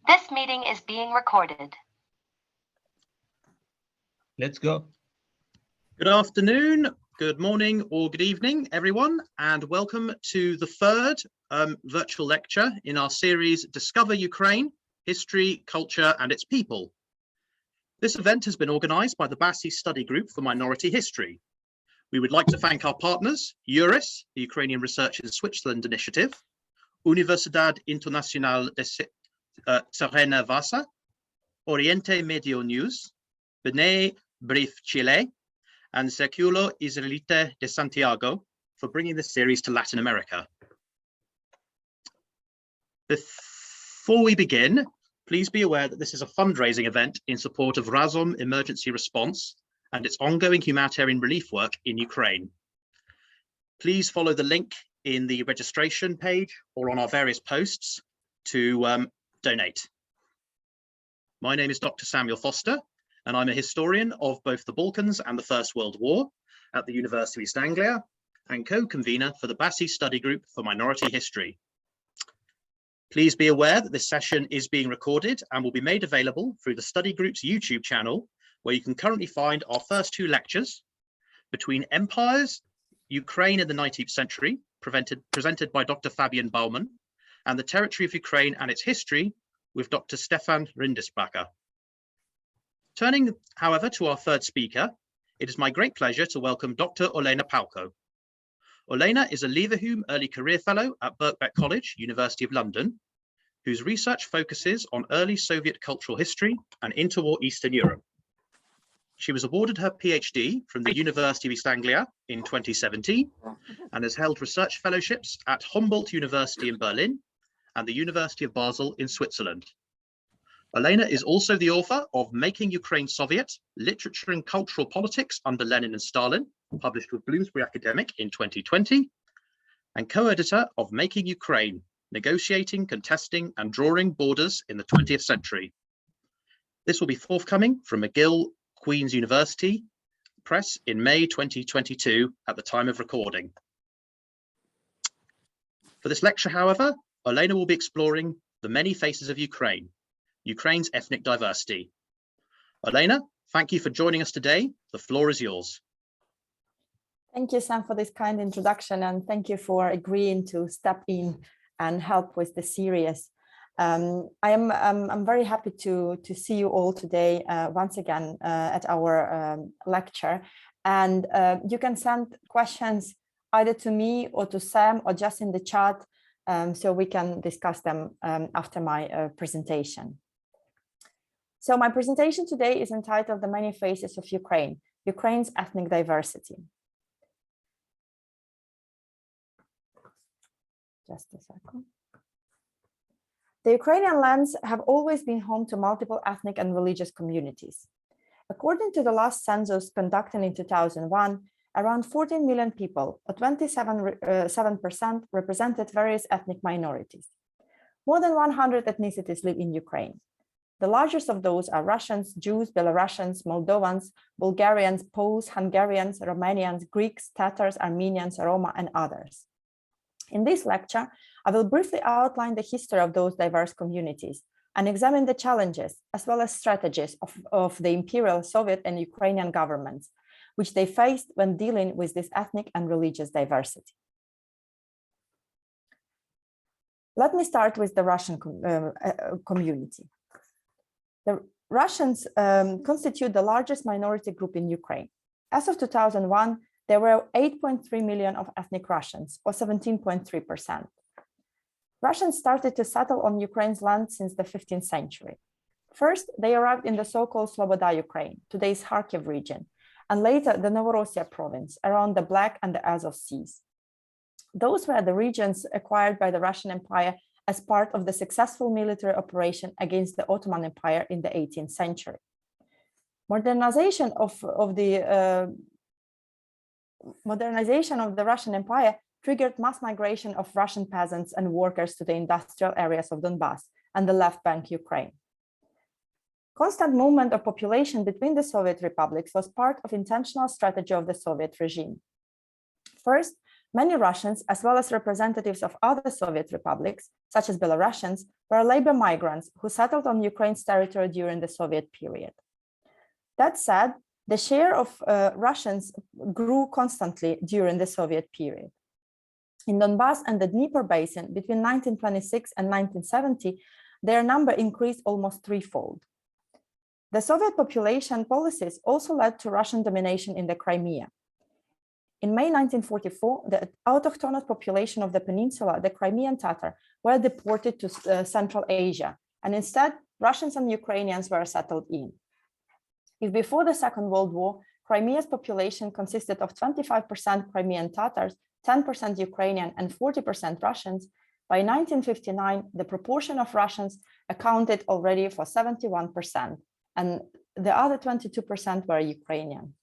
This meeting is being recorded. Let's go. Good afternoon, good morning, or good evening, everyone, and welcome to the third virtual lecture in our series, Discover Ukraine, History, Culture, and its People. This event has been organized by the PIASt Study Group for Minority History. We would like to thank our partners, URIS, the Ukrainian Research in Switzerland Initiative, Universidad Internacional de Serena Vasa, Oriente Medio News, B'nai Brief Chile, and Círculo Israelite de Santiago for bringing this series to Latin America. Before we begin, please be aware that this is a fundraising event in support of Razom Emergency Response and its ongoing humanitarian relief work in Ukraine. Please follow the link in the registration page or on our various posts to donate. My name is Dr. Samuel Foster, and I'm a historian of both the Balkans and the First World War at the University of East Anglia and co-convener for the PIASt Study Group for Minority History. Please be aware that this session is being recorded and will be made available through the study group's YouTube channel, where you can currently find our first two lectures, Between Empires, Ukraine in the 19th Century, presented by Dr. Fabian Baumann, and The Territory of Ukraine and its History with Dr. Stefan Rindisbacher. Turning, however, to our third speaker, it is my great pleasure to welcome Dr. Elena Palko. Olena is a Leverhulme Early Career Fellow at Birkbeck College, University of London, whose research focuses on early Soviet cultural history and interwar Eastern Europe. She was awarded her PhD from the University of East Anglia in 2017 and has held research fellowships at Humboldt University in Berlin and the University of Basel in Switzerland. Olena is also the author of Making Ukraine Soviet, Literature and Cultural Politics under Lenin and Stalin, published with Bloomsbury Academic in 2020, and co-editor of Making Ukraine, Negotiating, Contesting and Drawing Borders in the 20th Century. This will be forthcoming from McGill Queen's University Press in May 2022 at the time of recording. For this lecture, however, Olena will be exploring the many faces of Ukraine, Ukraine's ethnic diversity. Olena, thank you for joining us today. The floor is yours. Thank you, Sam, for this kind introduction, and thank you for agreeing to step in and help with the series. I'm very happy to see you all today once again at our lecture, and you can send questions either to me or to Sam or just in the chat, so we can discuss them after my presentation. So my presentation today is entitled The Many Faces of Ukraine, Ukraine's Ethnic Diversity. Just a second. The Ukrainian lands have always been home to multiple ethnic and religious communities. According to the last census conducted in 2001, around 14 million people, or 27% represented various ethnic minorities. More than 100 ethnicities live in Ukraine. The largest of those are Russians, Jews, Belarusians, Moldovans, Bulgarians, Poles, Hungarians, Romanians, Greeks, Tatars, Armenians, Roma, and others. In this lecture, I will briefly outline the history of those diverse communities and examine the challenges as well as strategies of the imperial Soviet and Ukrainian governments, which they faced when dealing with this ethnic and religious diversity. Let me start with the Russian community. The Russians constitute the largest minority group in Ukraine. As of 2001, there were 8.3 million of ethnic Russians, or 17.3%. Russians started to settle on Ukraine's land since the 15th century. First, they arrived in the so-called Sloboda Ukraine, today's Kharkiv region, and later the Novorossiya province, around the Black and the Azov Seas. Those were the regions acquired by the Russian Empire as part of the successful military operation against the Ottoman Empire in the 18th century. Modernization of the Russian Empire triggered mass migration of Russian peasants and workers to the industrial areas of Donbass and the left bank Ukraine. Constant movement of population between the Soviet republics was part of intentional strategy of the Soviet regime. First, Many Russians, as well as representatives of other Soviet republics, such as Belarusians, were labor migrants who settled on Ukraine's territory during the Soviet period. That said, the share of Russians grew constantly during the Soviet period. In Donbass and the Dnieper Basin, between 1926 and 1970, their number increased almost threefold. The Soviet population policies also led to Russian domination in the Crimea. In May 1944, the autochthonous population of the peninsula, the Crimean Tatar, were deported to Central Asia, and instead, Russians and Ukrainians were settled in. If before the Second World War, Crimea's population consisted of 25% Crimean Tatars, 10% Ukrainian, and 40% Russians, by 1959, the proportion of Russians accounted already for 71%, and the other 22% were Ukrainian.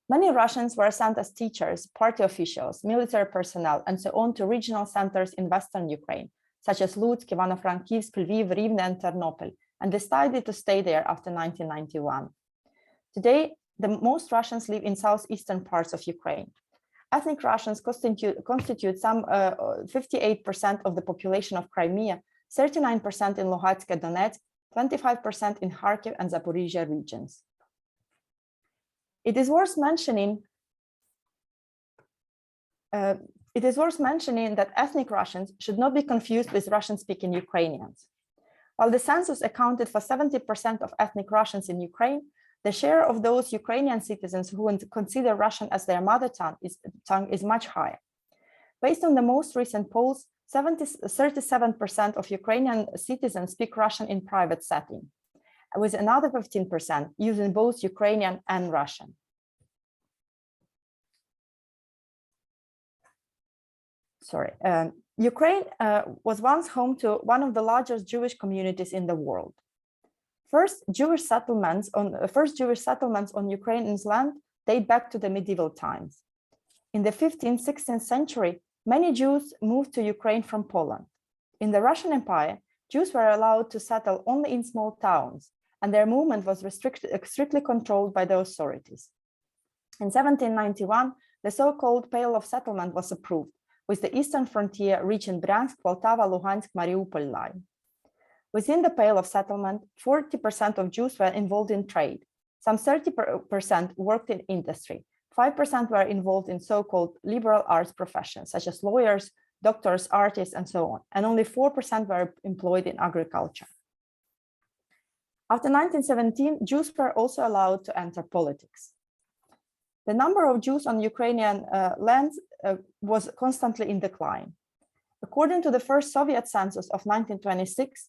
Many Russians were sent as teachers, party officials, military personnel, and so on to regional centers in Western Ukraine, such as Lutsk, Ivano-Frankivsk, Lviv, Rivne, and Ternopil, and decided to stay there after 1991. Today, the most Russians live in southeastern parts of Ukraine. Ethnic Russians constitute some 58% of the population of Crimea, 39% in Luhansk and Donetsk, 25% in Kharkiv and Zaporizhia regions. It is worth mentioning that ethnic Russians should not be confused with Russian-speaking Ukrainians. While the census accounted for 70% of ethnic Russians in Ukraine, the share of those Ukrainian citizens who consider Russian as their mother tongue is much higher. Based on the most recent polls, 37% of Ukrainian citizens speak Russian in private setting, with another 15% using both Ukrainian and Russian. Ukraine was once home to one of the largest Jewish communities in the world. First Jewish settlements on Ukrainian land date back to the medieval times. In the 15th, 16th century, many Jews moved to Ukraine from Poland. In the Russian Empire, Jews were allowed to settle only in small towns, and their movement was strictly controlled by the authorities. In 1791, the so-called Pale of Settlement was approved, with the eastern frontier reaching Bryansk, Poltava, Luhansk, Mariupol line. Within the Pale of Settlement, 40% of Jews were involved in trade. Some 30% worked in industry. 5% were involved in so-called liberal arts professions, such as lawyers, doctors, artists, and so on. And only 4% were employed in agriculture. After 1917, Jews were also allowed to enter politics. The number of Jews on Ukrainian lands was constantly in decline. According to the first Soviet census of 1926,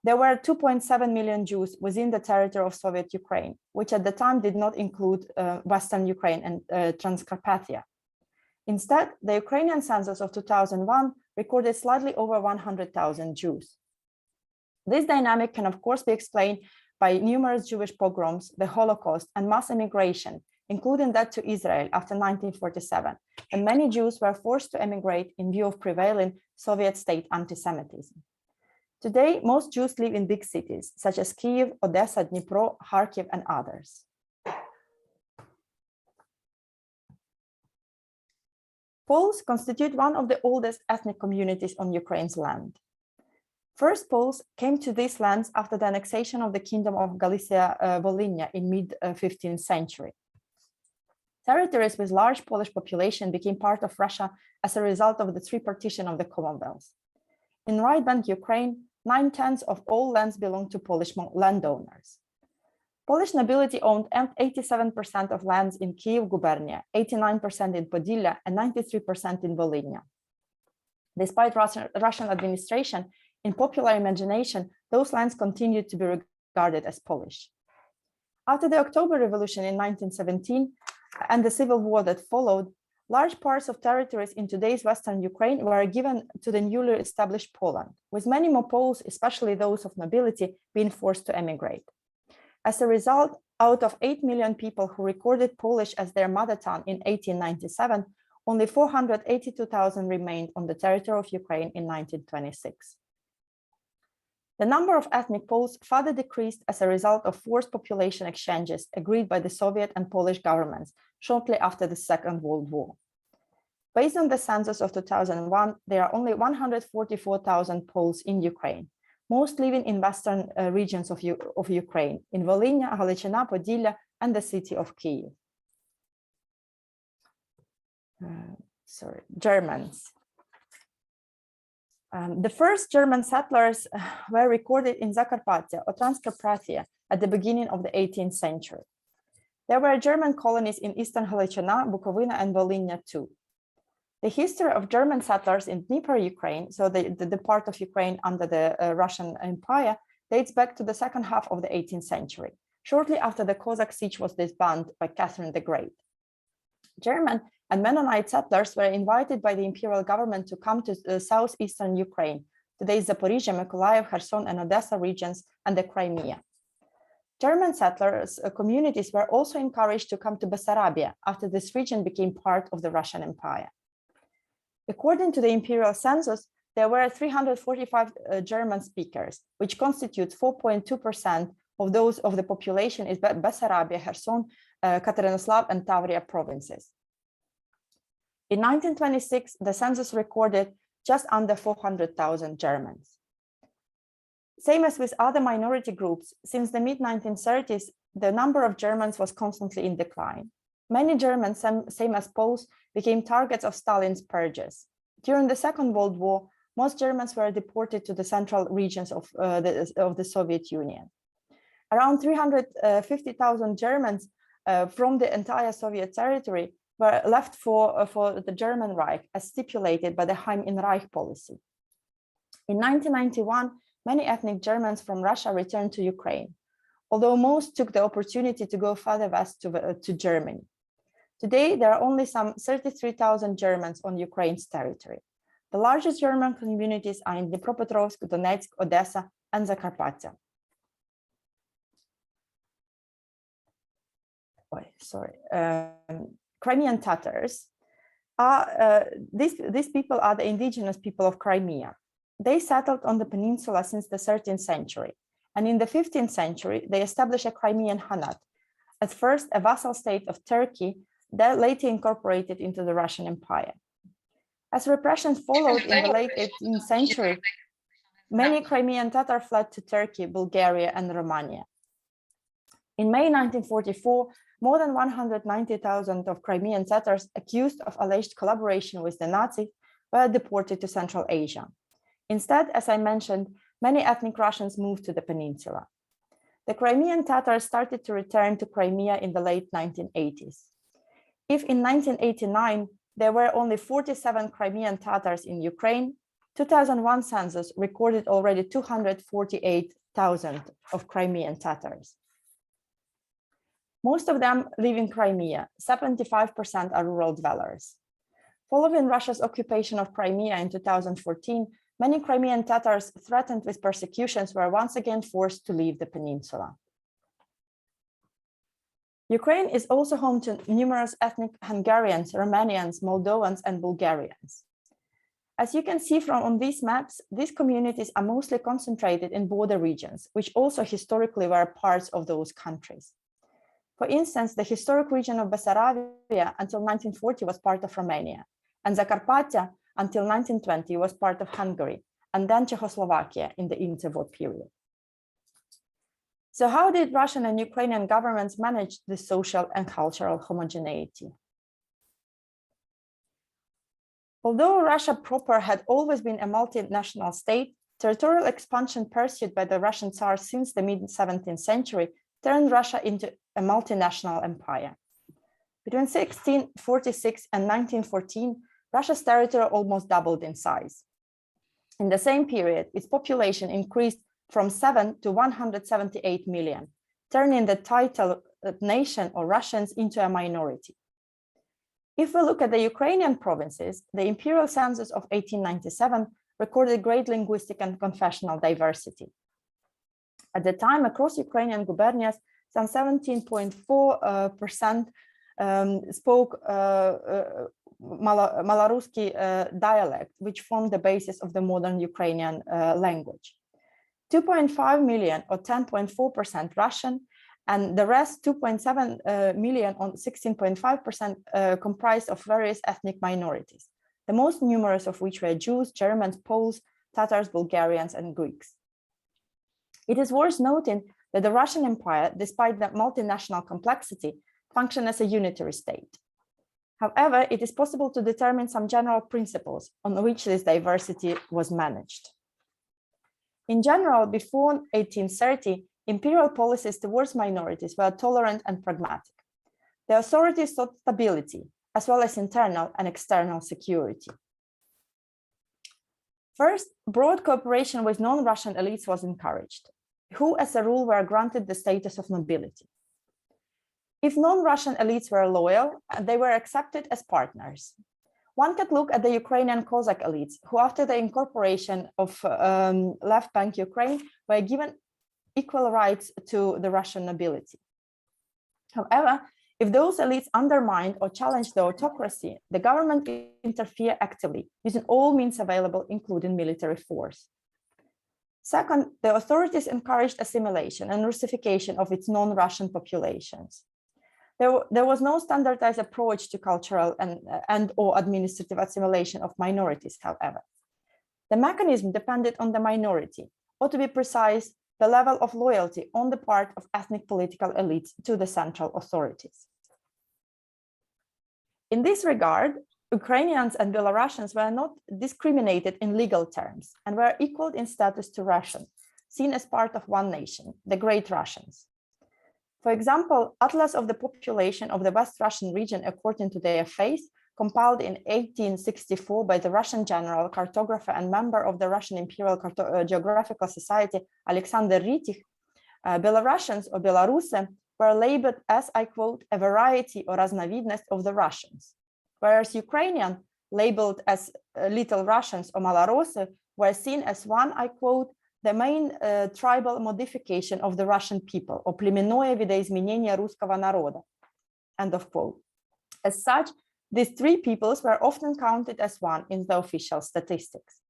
there were 2.7 million Jews within the territory of Soviet Ukraine, which at the time did not include Western Ukraine and Transcarpathia. Instead, the Ukrainian census of 2001 recorded slightly over 100,000 Jews. This dynamic can, of course, be explained by numerous Jewish pogroms, the Holocaust, and mass immigration, including that to Israel after 1947, and many Jews were forced to emigrate in view of prevailing Soviet state anti-Semitism. Today, most Jews live in big cities, such as Kyiv, Odessa, Dnipro, Kharkiv, and others. Poles constitute one of the oldest ethnic communities on Ukraine's land. First Poles came to these lands after the annexation of the Kingdom of Galicia-Volhynia in mid-15th century. Territories with large Polish population became part of Russia as a result of the tripartition of the Commonwealth. In right-bank Ukraine, 9/10 of all lands belong to Polish landowners. Polish nobility owned 87% of lands in Kyiv gubernia, 89% in Podillia, and 93% in Volhynia. Despite Russian administration, in popular imagination, those lands continued to be regarded as Polish. After the October Revolution in 1917 and the civil war that followed, large parts of territories in today's Western Ukraine were given to the newly established Poland, with many more Poles, especially those of nobility, being forced to emigrate. As a result, out of 8 million people who recorded Polish as their mother tongue in 1897, only 482,000 remained on the territory of Ukraine in 1926. The number of ethnic Poles further decreased as a result of forced population exchanges agreed by the Soviet and Polish governments shortly after the Second World War. Based on the census of 2001, there are only 144,000 Poles in Ukraine, most living in western regions of Ukraine, in Volhynia, Галичина, Podillia, and the city of Kyiv. Germans. The first German settlers were recorded in Zakarpattia or Transcarpathia at the beginning of the 18th century. There were German colonies in eastern Галичина, Bukovina, and Volhynia too. The history of German settlers in Dnieper, Ukraine, so the part of Ukraine under the Russian Empire, dates back to the second half of the 18th century, shortly after the Cossack siege was disbanded by Catherine the Great. German and Mennonite settlers were invited by the imperial government to come to southeastern Ukraine, today's Zaporizhia, Mykolaiv, Kherson, and Odessa regions, and the Crimea. German settlers communities were also encouraged to come to Bessarabia after this region became part of the Russian Empire. According to the imperial census, there were 345 German speakers, which constitute 4.2% of those of the population in Bessarabia, Kherson, Katerinoslav, and Tavria provinces. In 1926, the census recorded just under 400,000 Germans. Same as with other minority groups, since the mid-1930s, the number of Germans was constantly in decline. Many Germans, same as Poles, became targets of Stalin's purges. During the Second World War, most Germans were deported to the central regions of the Soviet Union. Around 350,000 Germans from the entire Soviet territory were left for the German Reich, as stipulated by the Heim in Reich policy. In 1991, many ethnic Germans from Russia returned to Ukraine, although most took the opportunity to go further west to Germany. Today, there are only some 33,000 Germans on Ukraine's territory. The largest German communities are in Dnipropetrovsk, Donetsk, Odessa, and Zakarpattia. Crimean Tatars are these people are the indigenous people of Crimea. They settled on the peninsula since the 13th century, and in the 15th century they established a Crimean Khanate, at first a vassal state of Turkey, that later incorporated into the Russian Empire. As repressions followed in the late 18th century, many Crimean Tatars fled to Turkey, Bulgaria, and Romania. In May 1944, more than 190,000 of Crimean Tatars accused of alleged collaboration with the Nazis were deported to Central Asia. Instead, as I mentioned, many ethnic Russians moved to the peninsula. The Crimean Tatars started to return to Crimea in the late 1980s. If in 1989, there were only 47 Crimean Tatars in Ukraine, 2001 census recorded already 248,000 of Crimean Tatars. Most of them live in Crimea, 75% are rural dwellers. Following Russia's occupation of Crimea in 2014, many Crimean Tatars threatened with persecutions were once again forced to leave the peninsula. Ukraine is also home to numerous ethnic Hungarians, Romanians, Moldovans, and Bulgarians. As you can see on these maps, these communities are mostly concentrated in border regions, which also historically were parts of those countries. For instance, the historic region of Bessarabia until 1940 was part of Romania, and Zakarpattia until 1920 was part of Hungary, and then Czechoslovakia in the interwar period. So how did Russian and Ukrainian governments manage this social and cultural homogeneity? Although Russia proper had always been a multinational state, territorial expansion pursued by the Russian Tsar since the mid-17th century turned Russia into a multinational empire. Between 1646 and 1914, Russia's territory almost doubled in size. In the same period, its population increased from 7 to 178 million, turning the title nation or Russians into a minority. If we look at the Ukrainian provinces, the imperial census of 1897 recorded great linguistic and confessional diversity. At the time, across Ukrainian gubernias, some 17.4% spoke Malaruski dialect, which formed the basis of the modern Ukrainian language. 2.5 million or 10.4% Russian, and the rest, 2.7 million on 16.5%, comprised of various ethnic minorities, the most numerous of which were Jews, Germans, Poles, Tatars, Bulgarians, and Greeks. It is worth noting that the Russian Empire, despite the multinational complexity, functioned as a unitary state. However, it is possible to determine some general principles on which this diversity was managed. In general, before 1830, imperial policies towards minorities were tolerant and pragmatic. The authorities sought stability, as well as internal and external security. First, broad cooperation with non-Russian elites was encouraged, who as a rule were granted the status of nobility. If non-Russian elites were loyal, they were accepted as partners. One could look at the Ukrainian Cossack elites, who after the incorporation of left bank Ukraine were given equal rights to the Russian nobility. However, if those elites undermined or challenged the autocracy, the government interfered actively, using all means available, including military force. Second, the authorities encouraged assimilation and Russification of its non-Russian populations. There was no standardized approach to cultural and or administrative assimilation of minorities, however. The mechanism depended on the minority, or to be precise, the level of loyalty on the part of ethnic political elites to the central authorities. In this regard, Ukrainians and Belarusians were not discriminated in legal terms and were equal in status to Russians, seen as part of one nation, the Great Russians. For example, Atlas of the population of the West Russian region according to their face, compiled in 1864 by the Russian general, cartographer, and member of the Russian Imperial Geographical Society, Alexander Ritich, Belarusians or Belaruсы were labeled as, I quote, a variety or разновидность of the Russians, whereas Ukrainian, labeled as Little Russians or Malorosсы, were seen as one, I quote, the main tribal modification of the Russian people, or племенное видоизменение русского народа, end of quote. As such, these three peoples were often counted as one in the official statistics.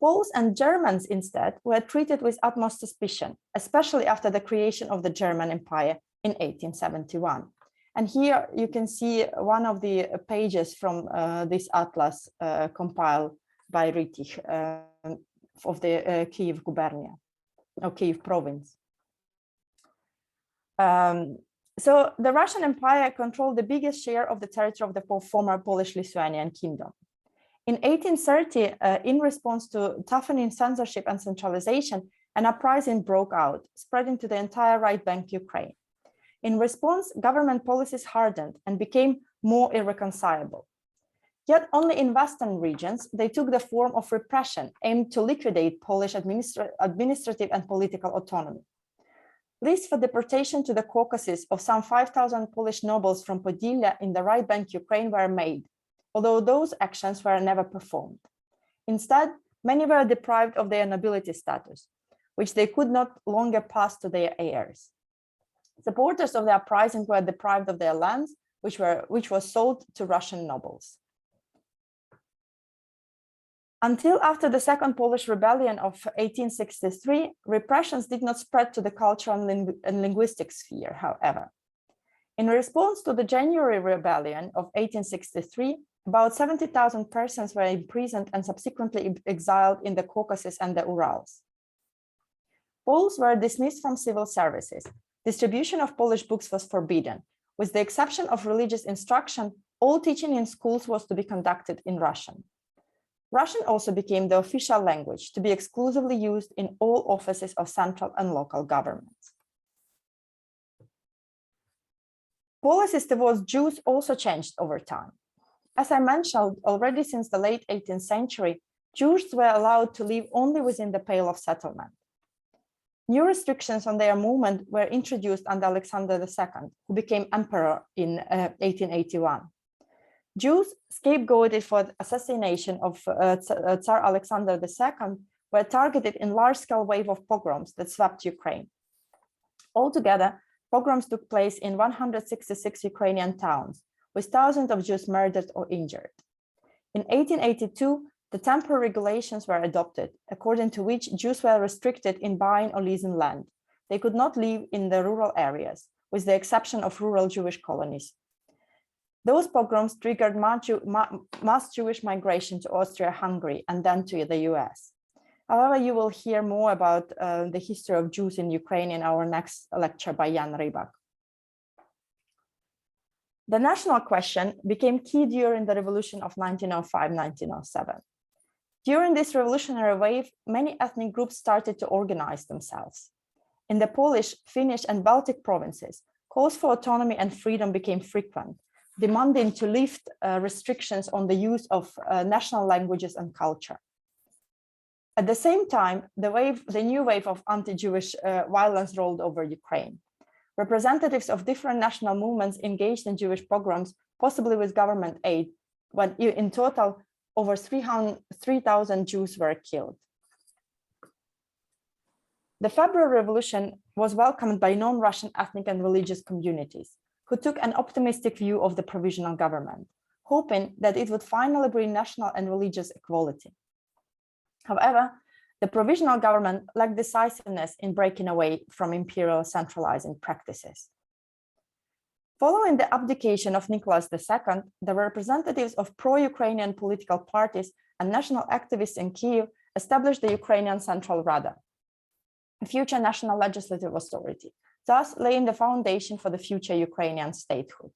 Poles and Germans instead were treated with utmost suspicion, especially after the creation of the German Empire in 1871. And here you can see one of the pages from this atlas compiled by Ritich of the Kyiv gubernia, or Kyiv province. So the Russian Empire controlled the biggest share of the territory of the former Polish-Lithuanian kingdom. In 1830, in response to toughening censorship and centralization, an uprising broke out, spreading to the entire right bank Ukraine. In response, government policies hardened and became more irreconcilable. Yet only in Western regions, they took the form of repression aimed to liquidate Polish administrative and political autonomy. Lists for deportation to the Caucasus of some 5,000 Polish nobles from Podylia in the right bank Ukraine were made, although those actions were never performed. Instead, many were deprived of their nobility status, which they could not longer pass to their heirs. Supporters of the uprising were deprived of their lands, which was sold to Russian nobles. Until after the Second Polish Rebellion of 1863, repressions did not spread to the cultural and linguistic sphere, however. In response to the January Rebellion of 1863, about 70,000 persons were imprisoned and subsequently exiled in the Caucasus and the Urals. Poles were dismissed from civil services. Distribution of Polish books was forbidden. With the exception of religious instruction, all teaching in schools was to be conducted in Russian. Russian also became the official language to be exclusively used in all offices of central and local governments. Policies towards Jews also changed over time. As I mentioned, already since the late 18th century, Jews were allowed to live only within the Pale of Settlement. New restrictions on their movement were introduced under Alexander II, who became emperor in 1881. Jews scapegoated for the assassination of Tsar Alexander II were targeted in large-scale wave of pogroms that swept Ukraine. Altogether, pogroms took place in 166 Ukrainian towns, with thousands of Jews murdered or injured. In 1882, the temporary regulations were adopted, according to which Jews were restricted in buying or leasing land. they could not live in the rural areas, with the exception of rural Jewish colonies. Those pogroms triggered mass Jewish migration to Austria-Hungary and then to the US. However, you will hear more about the history of Jews in Ukraine in our next lecture by Jan Rybak. The national question became key during the revolution of 1905-1907. During this revolutionary wave, many ethnic groups started to organize themselves. In the Polish, Finnish, and Baltic provinces, calls for autonomy and freedom became frequent, demanding to lift restrictions on the use of national languages and culture. At the same time, the new wave of anti-Jewish violence rolled over Ukraine. Representatives of different national movements engaged in Jewish pogroms, possibly with government aid, when in total, over 3,000 Jews were killed. The February Revolution was welcomed by non-Russian ethnic and religious communities, who took an optimistic view of the provisional government, hoping that it would finally bring national and religious equality. However, the provisional government lacked decisiveness in breaking away from imperial centralizing practices. Following the abdication of Nicholas II, the representatives of pro-Ukrainian political parties and national activists in Kyiv established the Ukrainian Central Rada, a future national legislative authority, thus laying the foundation for the future Ukrainian statehood.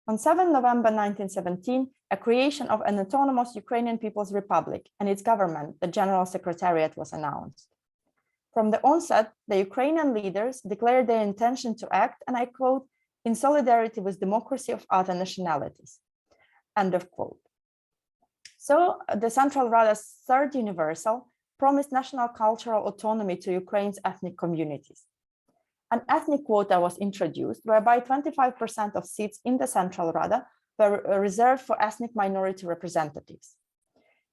On 7 November 1917, a creation of an autonomous Ukrainian People's Republic and its government, the General Secretariat, was announced. From the onset, the Ukrainian leaders declared their intention to act, and I quote, in solidarity with democracy of other nationalities, end of quote. So the Central Rada's third universal promised national cultural autonomy to Ukraine's ethnic communities. An ethnic quota was introduced, whereby 25% of seats in the Central Rada were reserved for ethnic minority representatives.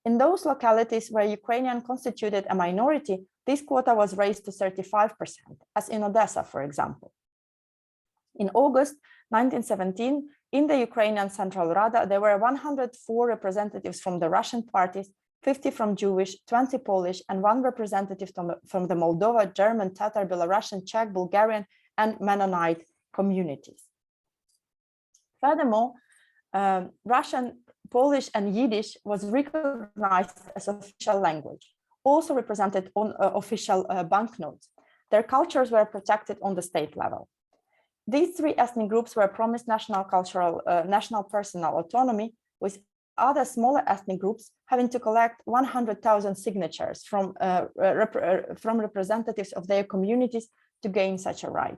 In those localities where Ukrainian constituted a minority, this quota was raised to 35%, as in Odessa, for example. In August 1917, in the Ukrainian Central Rada, there were 104 representatives from the Russian parties, 50 from Jewish, 20 Polish, and 1 representative from the Moldova, German, Tatar, Belarusian, Czech, Bulgarian, and Mennonite communities. Furthermore, Russian, Polish, and Yiddish was recognized as official language, also represented on official banknotes. Their cultures were protected on the state level. These 3 ethnic groups were promised national personal autonomy, with other smaller ethnic groups having to collect 100,000 signatures from representatives of their communities to gain such a right.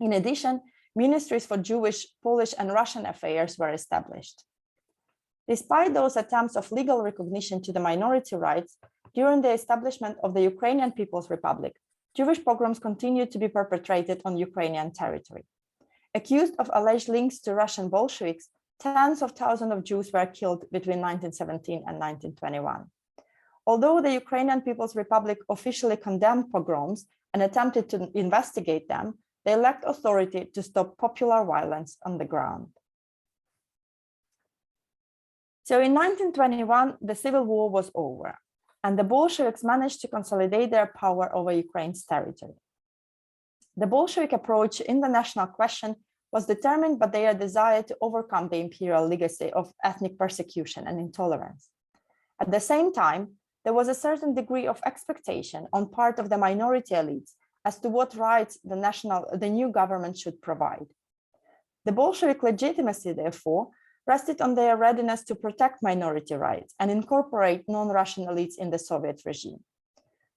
In addition, ministries for Jewish, Polish, and Russian affairs were established. Despite those attempts of legal recognition to the minority rights, during the establishment of the Ukrainian People's Republic, Jewish pogroms continued to be perpetrated on Ukrainian territory. Accused of alleged links to Russian Bolsheviks, tens of thousands of Jews were killed between 1917 and 1921. Although the Ukrainian People's Republic officially condemned pogroms and attempted to investigate them, they lacked authority to stop popular violence on the ground. So in 1921, the civil war was over, and the Bolsheviks managed to consolidate their power over Ukraine's territory. The Bolshevik approach in the national question was determined by their desire to overcome the imperial legacy of ethnic persecution and intolerance. At the same time, there was a certain degree of expectation on part of the minority elites as to what rights the new government should provide. The Bolshevik legitimacy, therefore, rested on their readiness to protect minority rights and incorporate non-Russian elites in the Soviet regime.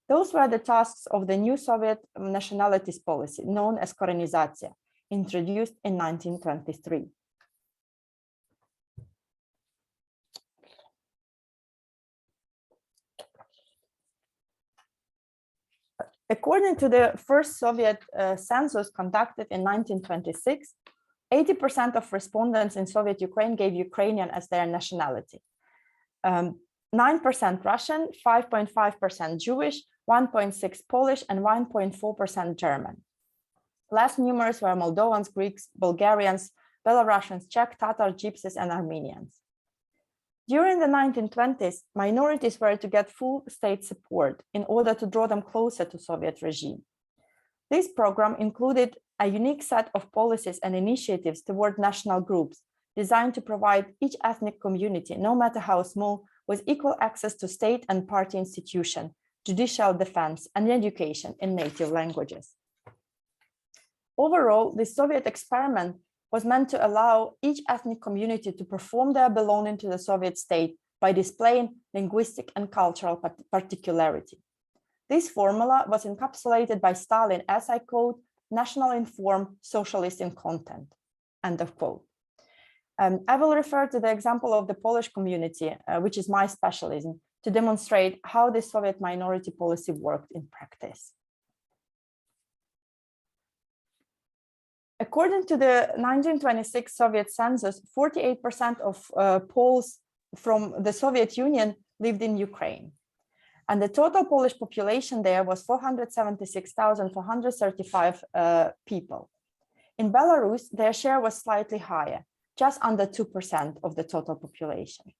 Those were the tasks of the new Soviet nationalities policy, known as Korenizatsiya, introduced in 1923. According to the first Soviet census conducted in 1926, 80% of respondents in Soviet Ukraine gave Ukrainian as their nationality. 9% Russian, 5.5% Jewish, 1.6% Polish, and 1.4% German. Less numerous were Moldovans, Greeks, Bulgarians, Belarusians, Czech, Tatar, Gypsies, and Armenians. During the 1920s, minorities were to get full state support in order to draw them closer to Soviet regime. This program included a unique set of policies and initiatives toward national groups designed to provide each ethnic community, no matter how small, with equal access to state and party institutions, judicial defense, and education in native languages. Overall, the Soviet experiment was meant to allow each ethnic community to perform their belonging to the Soviet state by displaying linguistic and cultural particularity. This formula was encapsulated by Stalin as, I quote, national informed socialist in content, end of quote. I will refer to the example of the Polish community, which is my specialism, to demonstrate how the Soviet minority policy worked in practice. According to the 1926 Soviet census, 48% of Poles from the Soviet Union lived in Ukraine. And the total Polish population there was 476,435 people. In Belarus, their share was slightly higher, just under 2% of the total population.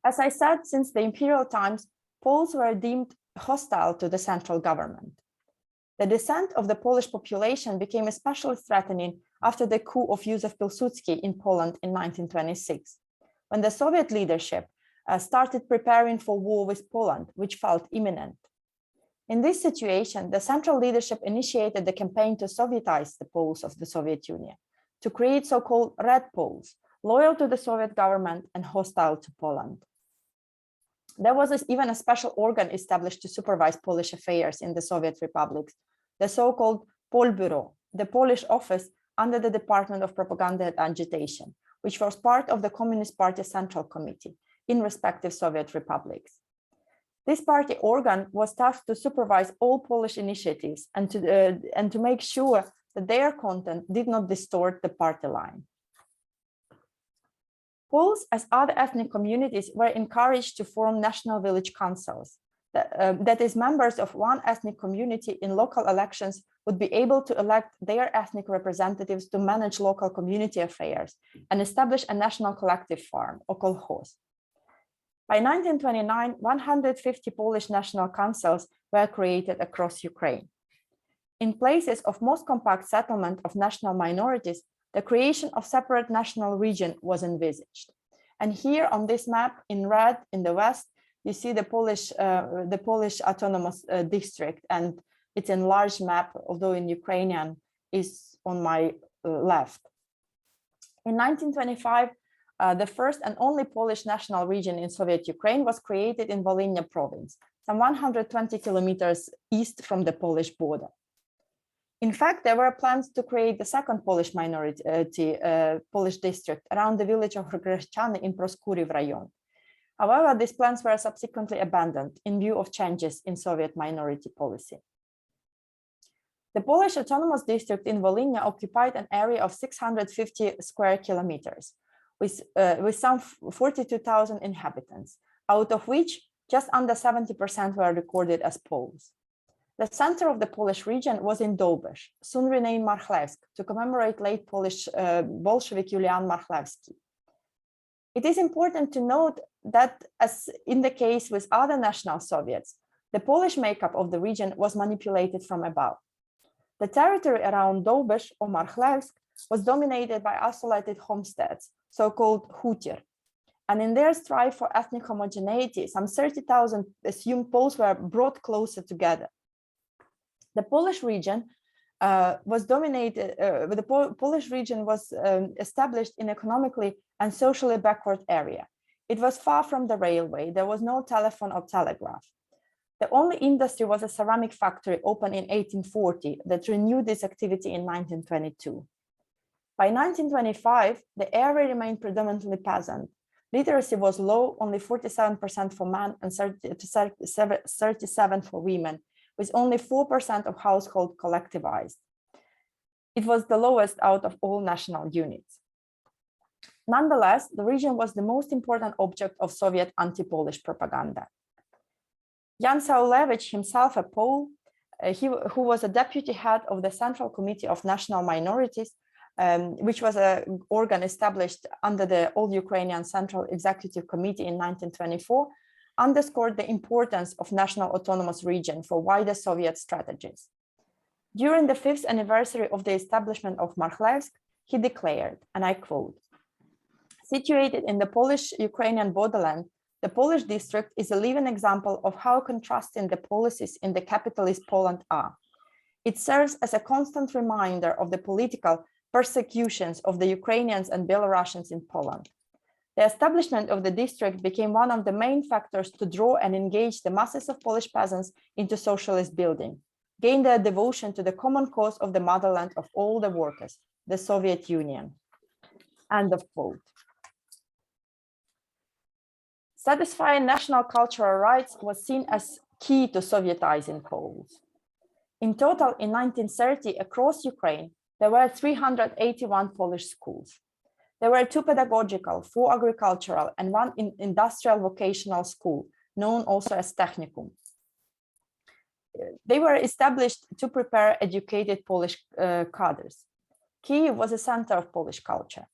As I said, since the imperial times, Poles were deemed hostile to the central government. The descent of the Polish population became especially threatening after the coup of Józef Pilsudski in Poland in 1926, when the Soviet leadership started preparing for war with Poland, which felt imminent. In this situation, the central leadership initiated the campaign to Sovietize the Poles of the Soviet Union, to create so-called Red Poles, loyal to the Soviet government and hostile to Poland. There was even a special organ established to supervise Polish affairs in the Soviet republics, the so-called Polbureau, the Polish office under the Department of Propaganda and Agitation, which was part of the Communist Party Central Committee in respective Soviet republics. This party organ was tasked to supervise all Polish initiatives and to make sure that their content did not distort the party line. Poles, as other ethnic communities, were encouraged to form national village councils. That is, members of one ethnic community in local elections would be able to elect their ethnic representatives to manage local community affairs and establish a national collective farm, or kolkhoz. By 1929, 150 Polish national councils were created across Ukraine. In places of most compact settlement of national minorities, the creation of separate national region was envisaged. And here on this map in red in the west, you see the Polish autonomous district, and its enlarged map, although in Ukrainian, is on my left. In 1925, the first and only Polish national region in Soviet Ukraine was created in Volhynia province, some 120 kilometers east from the Polish border. In fact, there were plans to create the second Polish minority, Polish district around the village of Greszczany in Proskuriv Rayon. However, these plans were subsequently abandoned in view of changes in Soviet minority policy. The Polish autonomous district in Volhynia occupied an area of 650 square kilometers, with some 42,000 inhabitants, out of which just under 70% were recorded as Poles. The center of the Polish region was in Dobysz, soon renamed Marchlewsk, to commemorate late Polish Bolshevik Julian Marchlewski. It is important to note that, as in the case with other national Soviets, the Polish makeup of the region was manipulated from above. The territory around Dobysz or Marchlewsk was dominated by isolated homesteads, so-called hutir. And in their strive for ethnic homogeneity, some 30,000 assumed Poles were brought closer together. The Polish region was established in economically and socially backward area. It was far from the railway. There was no telephone or telegraph. The only industry was a ceramic factory opened in 1840 that renewed its activity in 1922. By 1925, the area remained predominantly peasant. Literacy was low, only 47% for men and 37% for women, with only 4% of households collectivized. It was the lowest out of all national units. Nonetheless, the region was the most important object of Soviet anti-Polish propaganda. Jan Saulewicz, himself a Pole, who was a deputy head of the Central Committee of National Minorities, which was an organ established under the All Ukrainian Central Executive Committee in 1924, underscored the importance of national autonomous region for wider Soviet strategies. During the 5th anniversary of the establishment of Marchlewsk, he declared, and I quote, "Situated in the Polish-Ukrainian borderland, the Polish district is a living example of how contrasting the policies in the capitalist Poland are. It serves as a constant reminder of the political persecutions of the Ukrainians and Belarusians in Poland. The establishment of the district became one of the main factors to draw and engage the masses of Polish peasants into socialist building, gain their devotion to the common cause of the motherland of all the workers, the Soviet Union." End of quote. Satisfying national cultural rights was seen as key to Sovietizing Poles. In total, in 1930, across Ukraine, there were 381 Polish schools. There were 2 pedagogical, 4 agricultural, and 1 industrial vocational school, known also as Technicum. They were established to prepare educated Polish cadres. Kyiv was a center of Polish culture.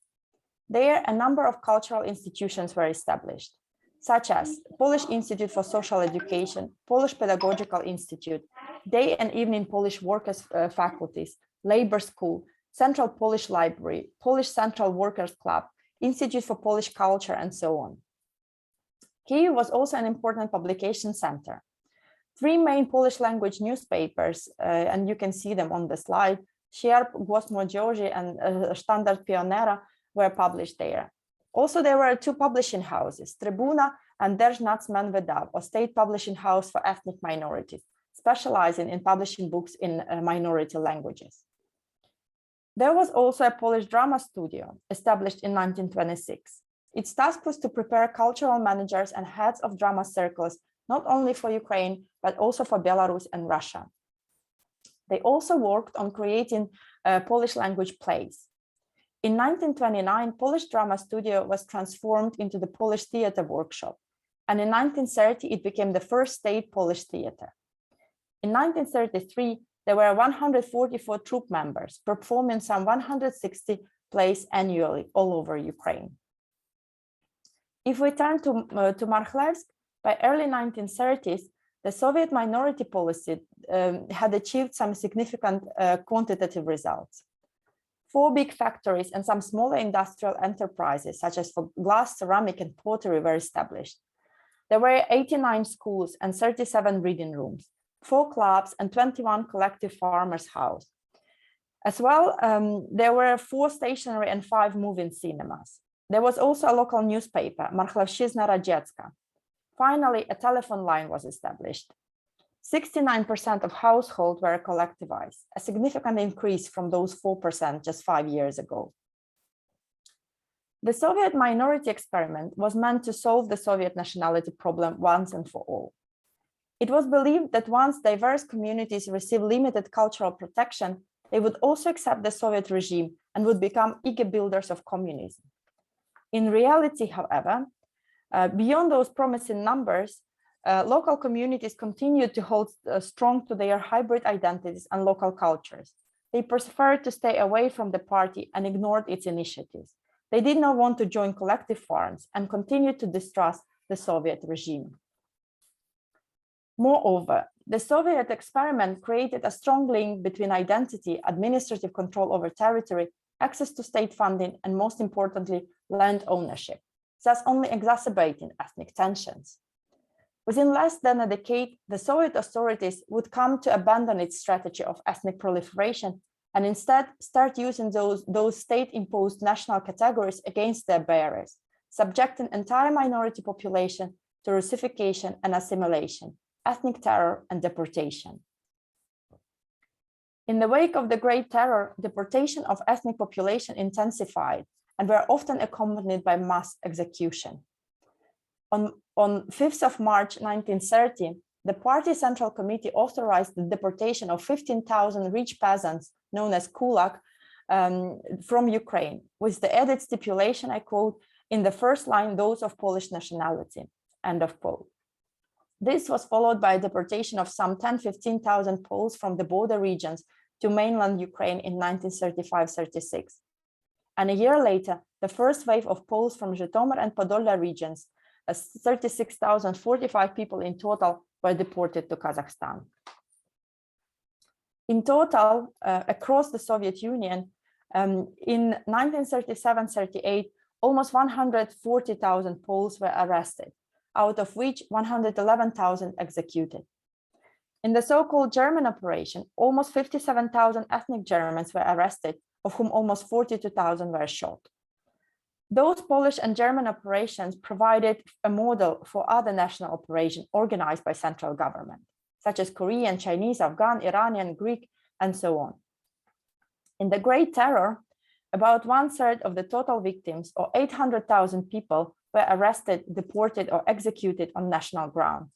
There, a number of cultural institutions were established, such as Polish Institute for Social Education, Polish Pedagogical Institute, day and evening Polish workers' faculties, labor school, Central Polish Library, Polish Central Workers' Club, Institute for Polish Culture, and so on. Kyiv was also an important publication center. 3 main Polish language newspapers, and you can see them on the slide, Sierp, Głos Młodzieży, and Standard Pionera, were published there. Also, there were 2 publishing houses, Trybuna and Держнацмен Видав, or State Publishing House for Ethnic Minorities, specializing in publishing books in minority languages. There was also a Polish drama studio established in 1926. Its task was to prepare cultural managers and heads of drama circles, not only for Ukraine, but also for Belarus and Russia. They also worked on creating Polish language plays. In 1929, Polish Drama Studio was transformed into the Polish Theatre Workshop, and in 1930, it became the first state Polish theatre. In 1933, there were 144 troupe members performing some 160 plays annually all over Ukraine. If we turn to Marchlewsk, by early 1930s, the Soviet minority policy had achieved some significant quantitative results. 4 big factories and some smaller industrial enterprises, such as for glass, ceramic, and pottery, were established. There were 89 schools and 37 reading rooms, 4 clubs, and 21 collective farmers' houses. As well, there were 4 stationary and 5 moving cinemas. There was also a local newspaper, Marchlewszczyzna Radziecka. Finally, a telephone line was established. 69% of households were collectivized, a significant increase from those 4% just 5 years ago. The Soviet minority experiment was meant to solve the Soviet nationality problem once and for all. It was believed that once diverse communities receive limited cultural protection, they would also accept the Soviet regime and would become eager builders of communism. In reality, however, beyond those promising numbers, local communities continued to hold strong to their hybrid identities and local cultures. They preferred to stay away from the party and ignored its initiatives. They did not want to join collective farms and continued to distrust the Soviet regime. Moreover, the Soviet experiment created a strong link between identity, administrative control over territory, access to state funding, and most importantly, land ownership, thus only exacerbating ethnic tensions. Within less than a decade, the Soviet authorities would come to abandon its strategy of ethnic proliferation and instead start using those state-imposed national categories against their bearers, subjecting entire minority population to Russification and assimilation, ethnic terror, and deportation. In the wake of the Great Terror, deportation of ethnic population intensified and were often accompanied by mass execution. On 5th of March 1930, the party Central Committee authorized the deportation of 15,000 rich peasants known as kulak from Ukraine, with the added stipulation, I quote, in the first line, those of Polish nationality, end of quote. This was followed by a deportation of some 10,000–15,000 Poles from the border regions to mainland Ukraine in 1935–36. And a year later, the first wave of Poles from Zhytomyr and Podolia regions, 36,045 people in total, were deported to Kazakhstan. In total, across the Soviet Union, in 1937-38, almost 140,000 Poles were arrested, out of which 111,000 executed. In the so-called German operation, almost 57,000 ethnic Germans were arrested, of whom almost 42,000 were shot. Those Polish and German operations provided a model for other national operations organized by central government, such as Korean, Chinese, Afghan, Iranian, Greek, and so on. In the Great Terror, about 1/3 of the total victims, or 800,000 people, were arrested, deported, or executed on national grounds.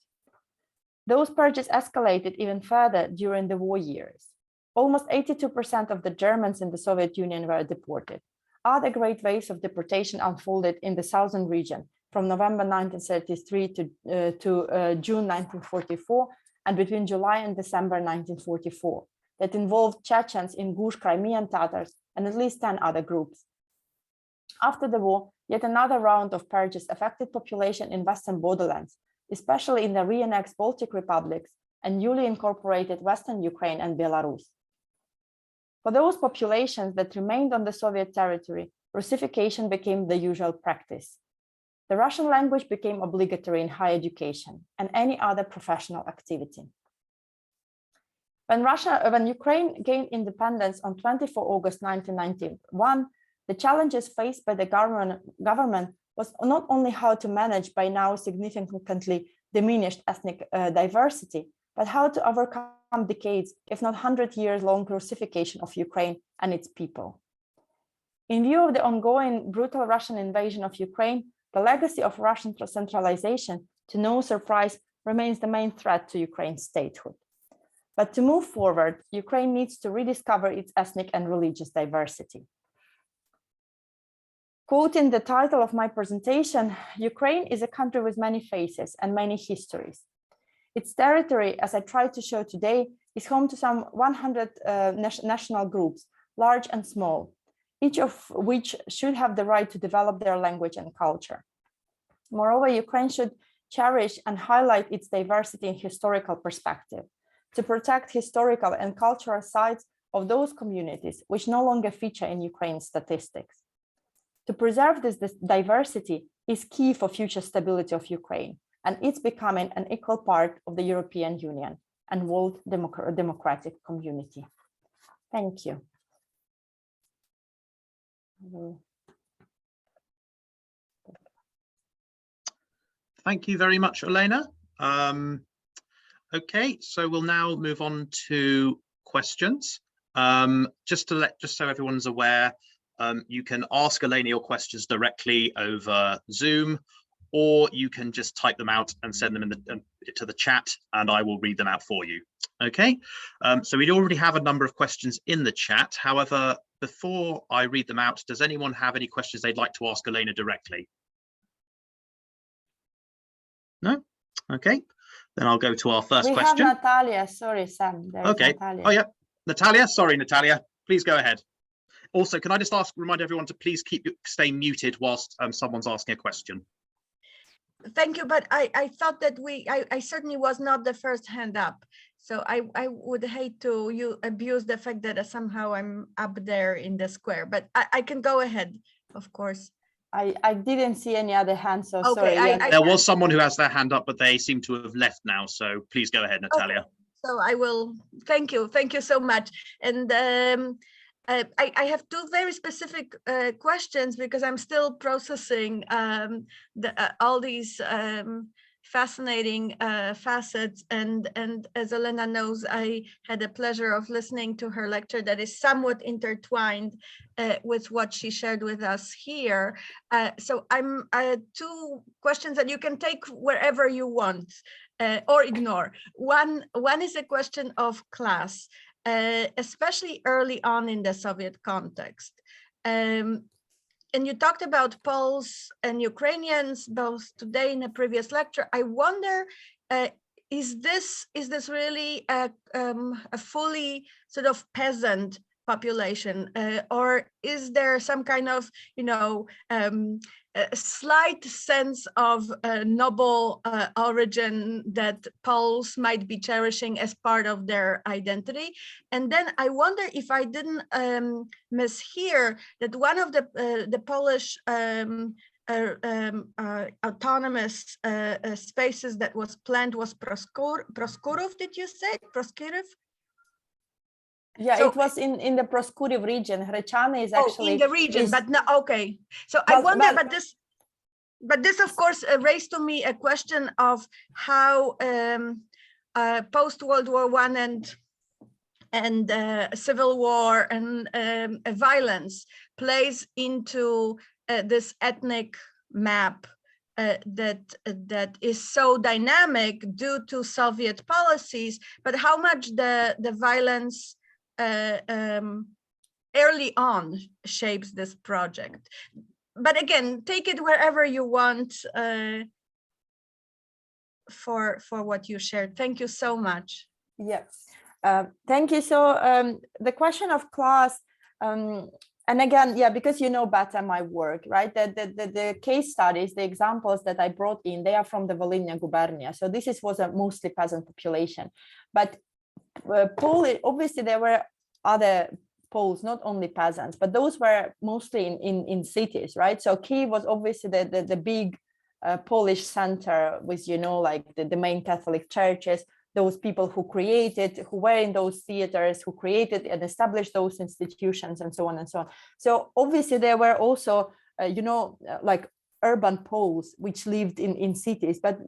Those purges escalated even further during the war years. Almost 82% of the Germans in the Soviet Union were deported. Other great waves of deportation unfolded in the southern region from November 1933 to June 1944 and between July and December 1944 that involved Chechens, Ingush, Crimean Tatars, and at least 10 other groups. After the war, yet another round of purges affected population in Western borderlands, especially in the re-annexed Baltic republics and newly incorporated Western Ukraine and Belarus. For those populations that remained on the Soviet territory, Russification became the usual practice. The Russian language became obligatory in higher education and any other professional activity. When Ukraine gained independence on 24 August 1991, the challenges faced by the government was not only how to manage by now significantly diminished ethnic diversity, but how to overcome decades, if not 100 years long Russification of Ukraine and its people. In view of the ongoing brutal Russian invasion of Ukraine, the legacy of Russian centralization, to no surprise, remains the main threat to Ukraine's statehood. But to move forward, Ukraine needs to rediscover its ethnic and religious diversity. Quoting the title of my presentation, Ukraine is a country with many faces and many histories. Its territory, as I tried to show today, is home to some 100 national groups, large and small, each of which should have the right to develop their language and culture. Moreover, Ukraine should cherish and highlight its diversity in historical perspective, to protect historical and cultural sides of those communities which no longer feature in Ukraine's statistics. To preserve this diversity is key for future stability of Ukraine and its becoming an equal part of the European Union and world democratic community. Thank you. Thank you very much, Olena. Okay, so we'll now move on to questions. Just so everyone's aware, you can ask Elena your questions directly over Zoom, or you can just type them out and send them to the chat, and I will read them out for you. Okay, so we already have a number of questions in the chat. However, before I read them out, does anyone have any questions they'd like to ask Elena directly? No? Okay, then I'll go to our first question. We have Natalia. Sorry, Sam. Okay. Natalia. Oh, yeah. Natalia. Sorry, Natalia. Please go ahead. Also, can I just remind everyone to please stay muted whilst someone's asking a question? Thank you, but I thought that I certainly was not the first hand up. So I would hate to abuse the fact that somehow I'm up there in the square, but I can go ahead, of course. I didn't see any other hands, so okay, sorry. There was someone who has their hand up, but they seem to have left now. So please go ahead, Natalia. Okay. So I will. Thank you so much. And I have two very specific questions because I'm still processing all these fascinating facets. And as Elena knows, I had the pleasure of listening to her lecture that is somewhat intertwined with what she shared with us here. So I'm two questions that you can take wherever you want or ignore. One is a question of class. Especially early on in the Soviet context. And you talked about Poles and Ukrainians both today in a previous lecture. I wonder, is this really a fully sort of peasant population, or is there some kind of, a slight sense of noble origin that Poles might be cherishing as part of their identity? And then I wonder if I didn't mishear that one of the Polish autonomous spaces that was planned was Proskurów, did you say? Proskurów? Yeah, So, it was in the Proskurów region. Hrychany is actually in the region, but no, okay. So I Well, wonder, well- but this of course raised to me a question of how post World War I and civil war and violence plays into this ethnic map that is so dynamic due to Soviet policies, but how much the violence early on shapes this project. But again, take it wherever you want for what you shared. Thank you so much. Yeah, thank you. So the question of class, and again, yeah, because you know better my work, right? The case studies, the examples that I brought in, they are from the Volhynia gubernia. So this was a mostly peasant population, but obviously there were other Poles, not only peasants, but those were mostly in cities, right? So Kyiv was obviously the big Polish center with, like the main Catholic churches, those people who were in those theaters, who created and established those institutions, and so on and so on. So obviously there were also, like urban Poles which lived in cities, but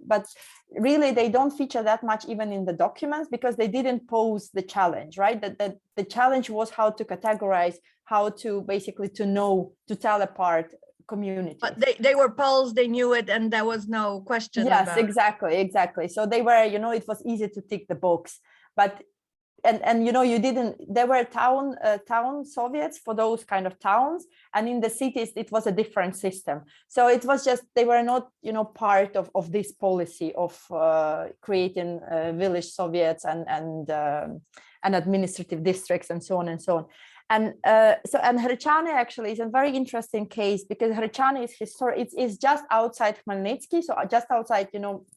really they don't feature that much even in the documents, because they didn't pose the challenge, right? That the challenge was how to categorize, how to basically to tell apart communities. But they were Poles, they knew it, and there was no question. Yes, exactly. So they were, it was easy to tick the box, but and there were town Soviets for those kind of towns, and in the cities it was a different system. So it was just, they were not part of this policy of creating village Soviets and administrative districts and so on and so on. And Hrychany actually is a very interesting case, because Hrychany is historic. It's just outside Khmelnytsky, so just outside,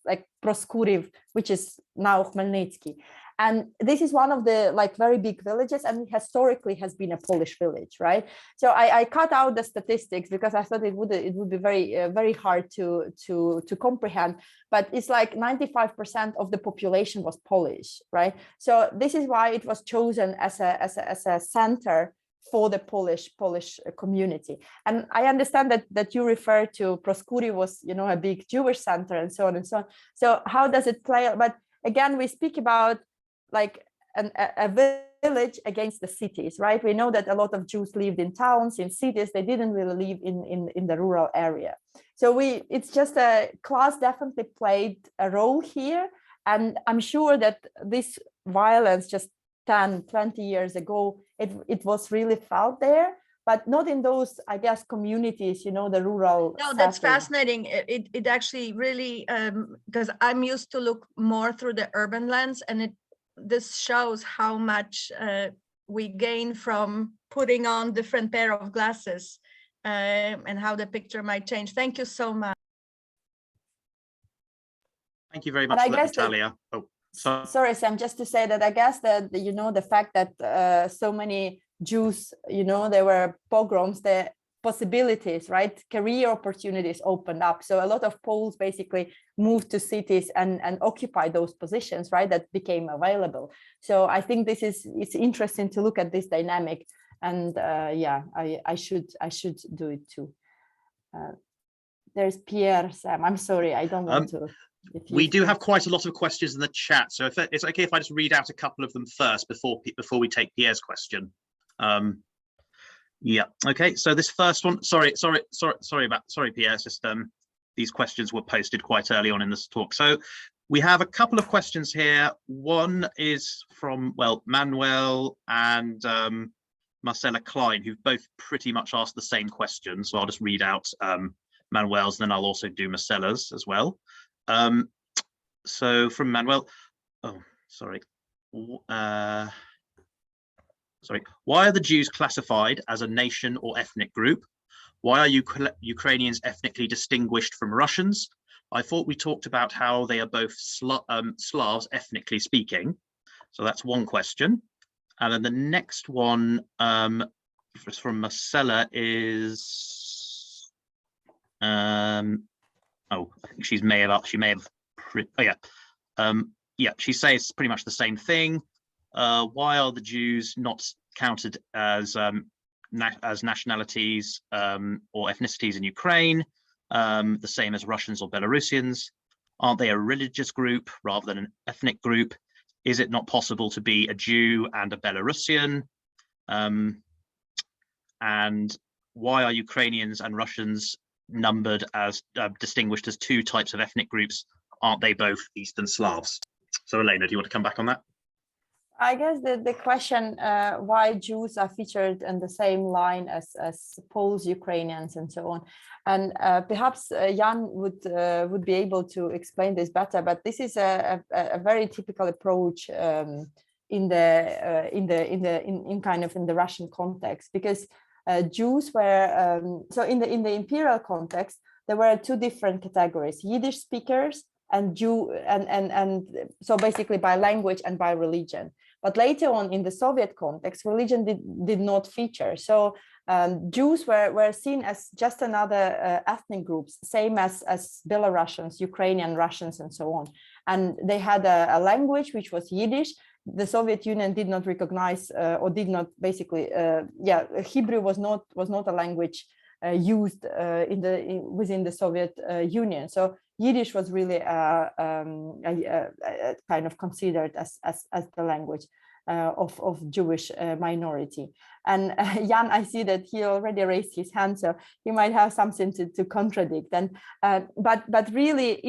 like Proskurów, which is now Khmelnytsky. And this is one of the very big villages, and historically has been a Polish village, right? So I cut out the statistics because I thought it would be very very hard to comprehend. But it's like 95% of the population was Polish, right? So this is why it was chosen as a center for the Polish community. And I understand that you refer to Proskurów was a big Jewish center and so on and so on. So how does it play? But again, we speak about like a village against the cities, right? We know that a lot of Jews lived in towns, in cities. They didn't really live in the rural area. So it's just a class definitely played a role here. And I'm sure that this violence just 10, 20 years ago, it was really felt there, but not in those, I guess, communities, the rural. No, that's fascinating. It actually really, because I'm used to look more through the urban lens, and this shows how much we gain from putting on different pair of glasses, and how the picture might change. Thank you so much. Thank you very much, Natalia. Sorry, Sam, just to say that I guess that, the fact that so many Jews, there were pogroms, the possibilities, right? Career opportunities opened up. So a lot of Poles basically moved to cities and occupy those positions, right? That became available. So I think it's interesting to look at this dynamic, and yeah, I should do it too. There's Pierre, Sam. I'm sorry, I don't want to. We do have quite a lot of questions in the chat, so if it's okay if I just read out a couple of them first before we take Pierre's question. Yeah. Okay. So this first one. Sorry, Pierre. It's just these questions were posted quite early on in this talk. So we have a couple of questions here. One is from Manuel and Marcella Klein, who've both pretty much asked the same question. So I'll just read out Manuel's, and then I'll also do Marcella's as well. So from Manuel. Oh, sorry. Why are the Jews classified as a nation or ethnic group? Why are Ukrainians ethnically distinguished from Russians? I thought we talked about how they are both Slavs, ethnically speaking. So that's one question. And then the next one from Marcella is, I think she may have, she says pretty much the same thing. Why are the Jews not counted as nationalities or ethnicities in Ukraine, the same as Russians or Belarusians? Aren't they a religious group rather than an ethnic group? Is it not possible to be a Jew and a Belarusian? And why are Ukrainians and Russians numbered as distinguished as two types of ethnic groups? Aren't they both Eastern Slavs? So Elena, do you want to come back on that? I guess the question why Jews are featured in the same line as Poles, Ukrainians, and so on, and perhaps Jan would be able to explain this better. But this is a very typical approach in the Russian context, because Jews were so in the imperial context there were two different categories: Yiddish speakers and Jew, and so basically by language and by religion. But later on in the Soviet context, religion did not feature. So Jews were seen as just another ethnic groups, same as Belarusians, Ukrainian, Russians, and so on. And they had a language which was Yiddish. The Soviet Union did not recognize or did not basically, Hebrew was not a language used within the Soviet Union. So Yiddish was really kind of considered as the language of Jewish minority. And Jan, I see that he already raised his hand, so he might have something to contradict. And but really,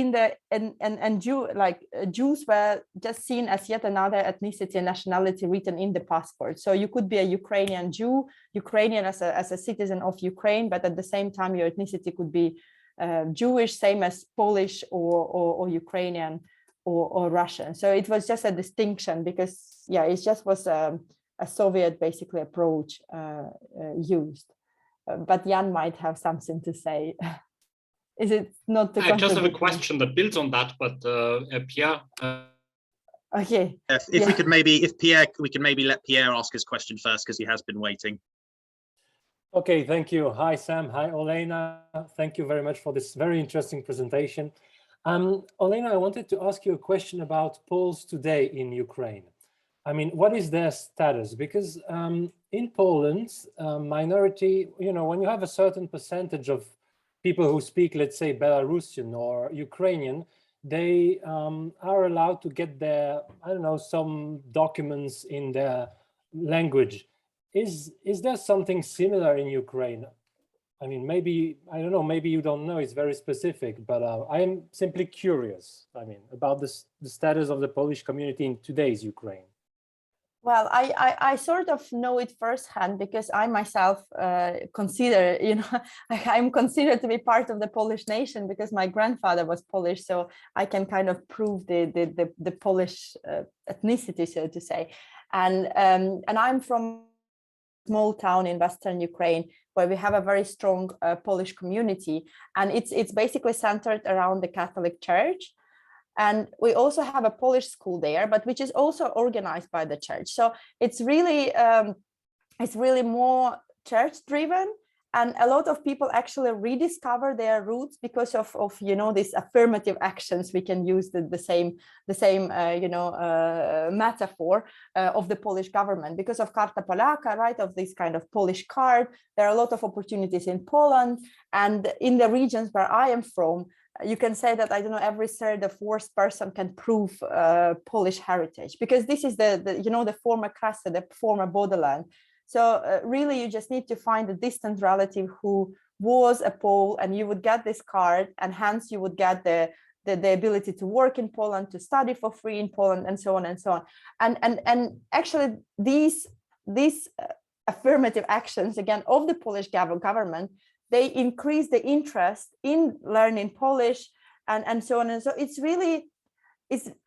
Jews were just seen as yet another ethnicity and nationality written in the passport. So you could be a Ukrainian Jew, Ukrainian as a citizen of Ukraine, but at the same time your ethnicity could be Jewish, same as Polish or Ukrainian or Russian. So it was just a distinction because, yeah, it just was a Soviet basically approach used. But Jan might have something to say. Is it not? I just have a question that builds on that, but Pierre. Okay. If we could maybe let Pierre ask his question first, because he has been waiting. Okay, thank you. Hi, Sam. Hi, Olena. Thank you very much for this very interesting presentation. Olena, I wanted to ask you a question about Poles today in Ukraine. I mean, what is their status? Because in Poland, minority, when you have a certain percentage of people who speak, let's say, Belarusian or Ukrainian, they are allowed to get their, some documents in their language. Is there something similar in Ukraine? I mean, maybe, I don't know, maybe you don't know, it's very specific, but I am simply curious, about the status of the Polish community in today's Ukraine. Well, I sort of know it firsthand because I myself consider, I'm considered to be part of the Polish nation because my grandfather was Polish, so I can kind of prove the Polish ethnicity, so to say. And I'm from small town in Western Ukraine where we have a very strong Polish community, and it's basically centered around the Catholic Church. And we also have a Polish school there, but which is also organized by the church. So it's really more church driven, and a lot of people actually rediscover their roots because of these affirmative actions. We can use the same metaphor of the Polish government because of Karta Polaka, right? Of this kind of Polish card. There are a lot of opportunities in Poland, and in the regions where I am from, you can say that, every third or fourth person can prove Polish heritage, because this is the former Krasy, the former borderland. So really, you just need to find a distant relative who was a Pole, and you would get this card, and hence you would get the ability to work in Poland, to study for free in Poland, and so on and so on. And actually, these affirmative actions, again, of the Polish government, they increase the interest in learning Polish and so on. And so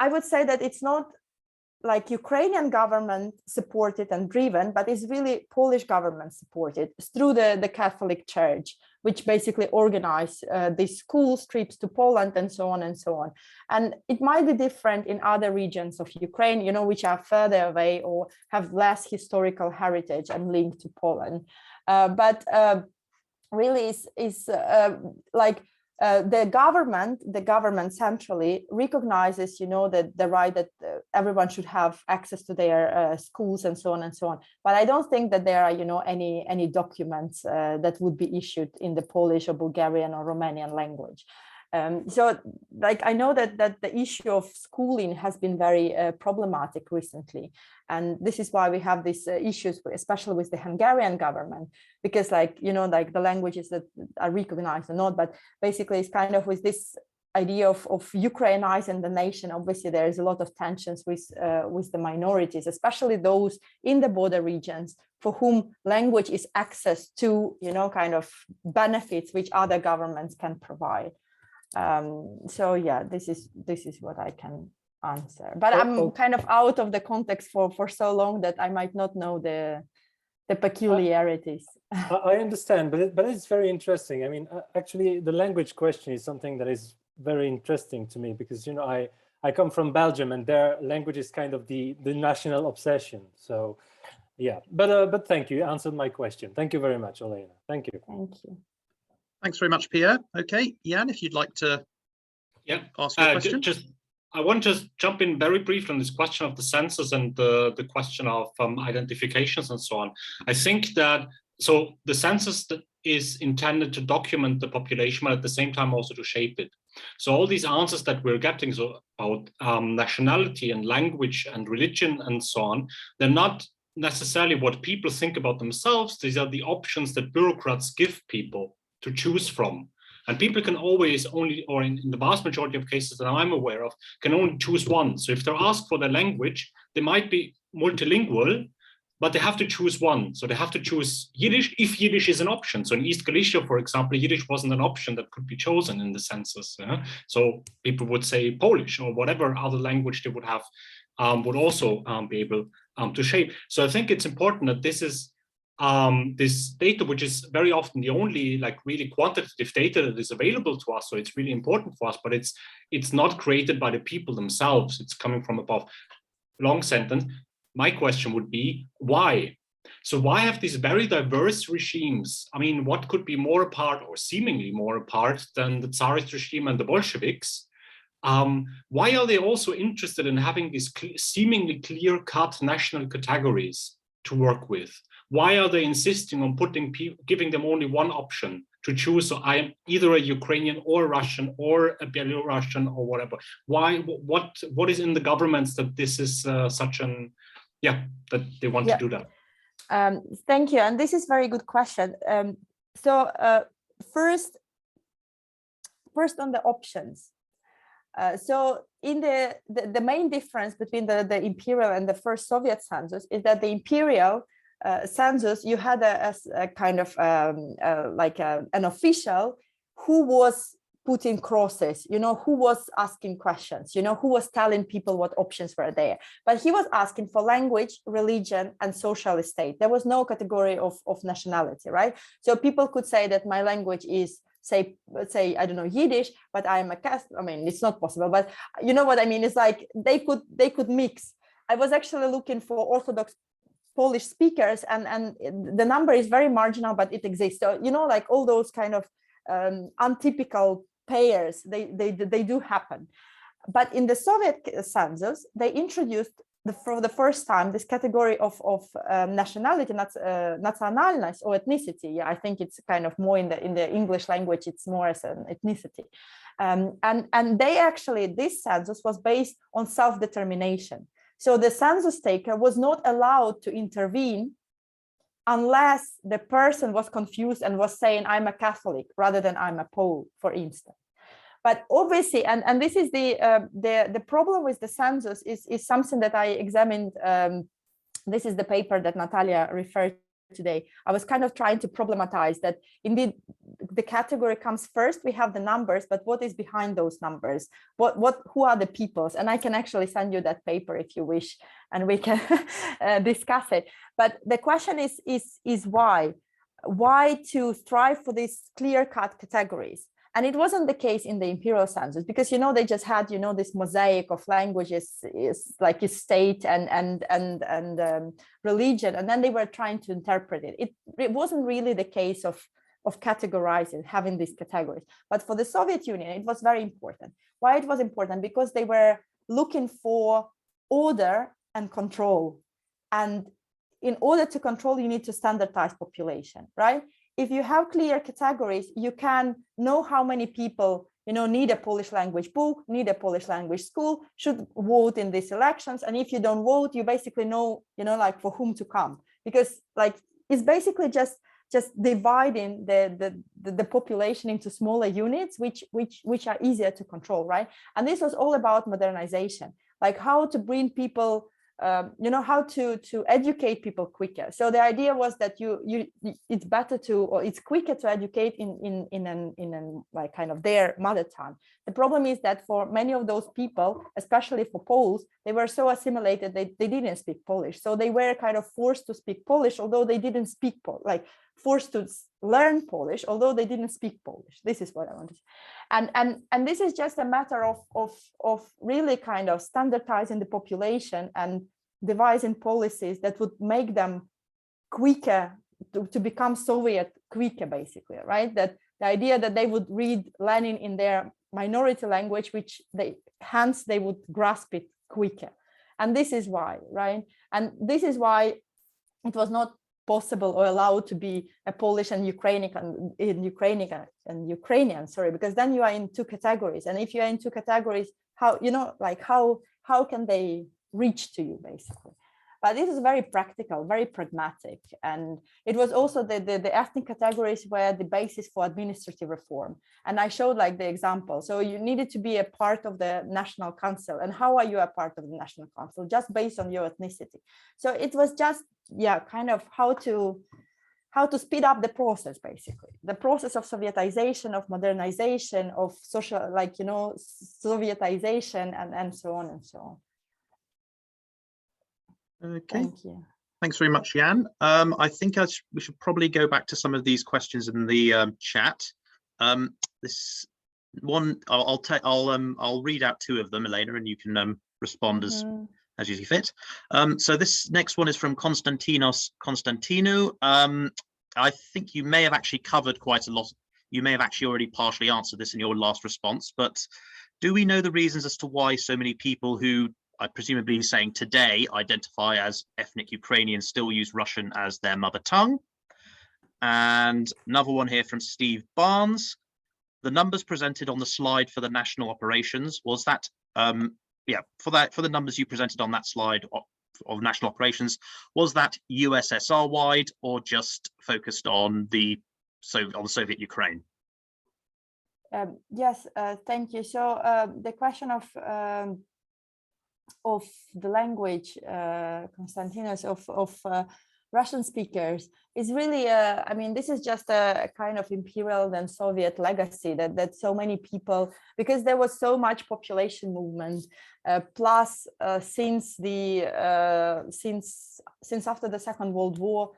I would say that it's not like Ukrainian government supported and driven, but it's really Polish government supported through the Catholic Church, which basically organize these school trips to Poland and so on and so on. And it might be different in other regions of Ukraine, you know, which are further away or have less historical heritage and link to Poland. But really is like the government centrally recognizes, you know, that the right that everyone should have access to their schools and so on and so on. But I don't think that there are, you know, any documents that would be issued in the Polish or Bulgarian or Romanian language. So like I know that the issue of schooling has been very problematic recently, and this is why we have these issues, especially with the Hungarian government, because like, you know, like the languages that are recognized or not, but basically it's kind of with this idea of Ukrainizing the nation. Obviously there is a lot of tensions with the minorities, especially those in the border regions for whom language is access to, you know, kind of benefits which other governments can provide. So yeah, this is what I can answer, but I'm kind of out of the context for so long that I might not know the peculiarities. I understand, but it's very interesting. I mean, actually, the language question is something that is very interesting to me, because, you know, I come from Belgium, and their language is kind of the national obsession. So yeah, but thank you. You answered my question. Thank you very much, Olena. Thank you. Thank you. Thanks very much, Pierre. Okay, Jan, if you'd like to ask a question. I want to just jump in very briefly on this question of the census and the question of identifications and so on. I think that, so the census is intended to document the population, but at the same time also to shape it. So all these answers that we're getting about nationality and language and religion and so on, they're not necessarily what people think about themselves. These are the options that bureaucrats give people to choose from. And people can always only, or in the vast majority of cases that I'm aware of, can only choose one. So if they're asked for their language, they might be multilingual, but they have to choose one. So they have to choose Yiddish if Yiddish is an option. So in East Galicia, for example, Yiddish wasn't an option that could be chosen in the census. Yeah? So people would say Polish or whatever other language they would have, would also be able to shape. So I think it's important that this is this data, which is very often the only like really quantitative data that is available to us. So it's really important for us, but it's not created by the people themselves. It's coming from above. Long sentence. My question would be, why? So why have these very diverse regimes? I mean, what could be more apart or seemingly more apart than the Tsarist regime and the Bolsheviks? Why are they also interested in having these seemingly clear-cut national categories to work with? Why are they insisting on giving them only one option to choose? So I am either a Ukrainian or Russian or a Belarusian or whatever. Why? What is in the governments that this is such an that they want to do that? Thank you, and this is very good question. First on the options. So in the main difference between the imperial and the first Soviet census is that the imperial census, you had a kind of like an official who was putting crosses, you know, who was asking questions, you know, who was telling people what options were there. But he was asking for language, religion, and social state. There was no category of nationality, right? So people could say that my language is, say, I don't know, Yiddish, but I am a Catholic. I mean, it's not possible, but you know what I mean? It's like they could mix. I was actually looking for Orthodox Polish speakers, and the number is very marginal, but it exists. So, you know, like all those kind of untypical pairs, they do happen. But in the Soviet census, they introduced for the first time this category of nationality, nationalность or ethnicity. Yeah, I think it's kind of more in the English language, it's more as an ethnicity. And they actually, this census was based on self-determination. So the census taker was not allowed to intervene unless the person was confused and was saying, I'm a Catholic rather than I'm a Pole, for instance. But obviously, and this is the problem with the census is something that I examined. This is the paper that Natalia referred to today. I was kind of trying to problematize that indeed the category comes first. We have the numbers, but what is behind those numbers? Who are the peoples? And I can actually send you that paper if you wish, and we can discuss it. But the question is why? Why to strive for these clear-cut categories? And it wasn't the case in the imperial census, because, you know, they just had, you know, this mosaic of languages, is like a state and religion, and then they were trying to interpret it. It wasn't really the case of categorizing, having these categories. But for the Soviet Union, it was very important. Why it was important? Because they were looking for order and control. And in order to control, you need to standardize population, right? If you have clear categories, you can know how many people, you know, need a Polish language book, need a Polish language school, should vote in these elections. And if you don't vote, you basically know, you know, like for whom to come, because like it's basically just dividing the population into smaller units, which are easier to control, right? And this was all about modernization, like how to bring people, you know, how to educate people quicker. So the idea was that it's better to, or it's quicker to educate in like kind of their mother tongue. The problem is that for many of those people, especially for Poles, they were so assimilated they didn't speak Polish. So they were kind of forced to speak Polish, although they didn't speak like forced to learn Polish, although they didn't speak Polish. This is what I want to say. And this is just a matter of really kind of standardizing the population and devising policies that would make them quicker to become Soviet quicker, basically, right? That the idea that they would read Lenin in their minority language, which hence they would grasp it quicker. And this is why, right? And this is why it was not possible or allowed to be a Polish and Ukrainian, sorry, because then you are in two categories. And if you are in two categories, how, you know, like how can they reach to you, basically? But this is very practical, very pragmatic. And it was also the ethnic categories were the basis for administrative reform. And I showed like the example. So you needed to be a part of the National Council. And how are you a part of the National Council? Just based on your ethnicity. So it was just, yeah, kind of how to speed up the process, basically. The process of Sovietization, of modernization, of social, like, you know, Sovietization, and so on and so on. Okay. Thank you. Thanks very much, Jan. I think we should probably go back to some of these questions in the chat. This one, I'll read out two of them, Elena, and you can respond as you see fit. So this next one is from Konstantinos Konstantinou. I think you may have actually covered quite a lot. You may have actually already partially answered this in your last response, but do we know the reasons as to why so many people who I presumably saying today identify as ethnic Ukrainians still use Russian as their mother tongue? And another one here from Steve Barnes. The numbers presented on the slide for the national operations, was that for the numbers you presented on that slide of national operations, was that USSR wide or just focused on the Soviet Ukraine? Yes, thank you. So the question of the language, Konstantinos, of Russian speakers is really, I mean, this is just a kind of imperial and Soviet legacy that so many people, because there was so much population movement, plus since after the Second World War,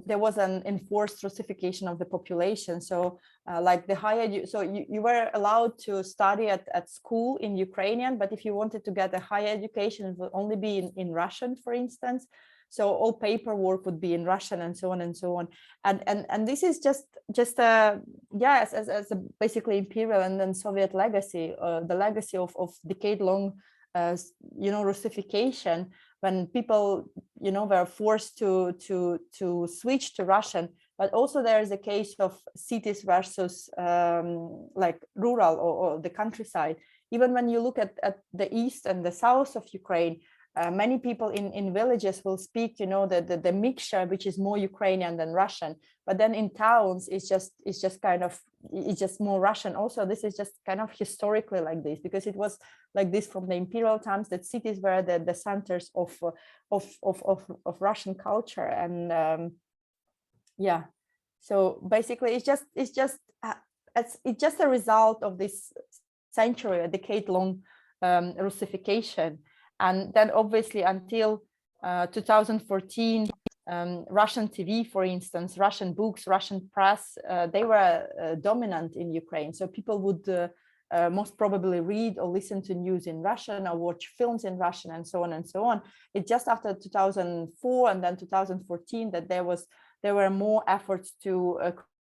there was an enforced Russification of the population. So like the higher you were allowed to study at school in Ukrainian, but if you wanted to get a higher education, it would only be in Russian, for instance. So all paperwork would be in Russian, and so on and so on. And this is just as a basically imperial and then Soviet legacy, the legacy of decade-long Russification, when people were forced to switch to Russian. But also there is a case of cities versus like rural or the countryside. Even when you look at the east and the south of Ukraine, many people in villages will speak the mixture, which is more Ukrainian than Russian. But then in towns it's just more Russian. Also, this is just kind of historically like this, because it was like this from the imperial times, that cities were the centers of Russian culture. And So basically, it's just a result of this century, a decade-long Russification, and then obviously until 2014, Russian TV, for instance, Russian books, Russian press, they were dominant in Ukraine. So people would most probably read or listen to news in Russian or watch films in Russian and so on and so on. It's just after 2004 and then 2014 that there were more efforts to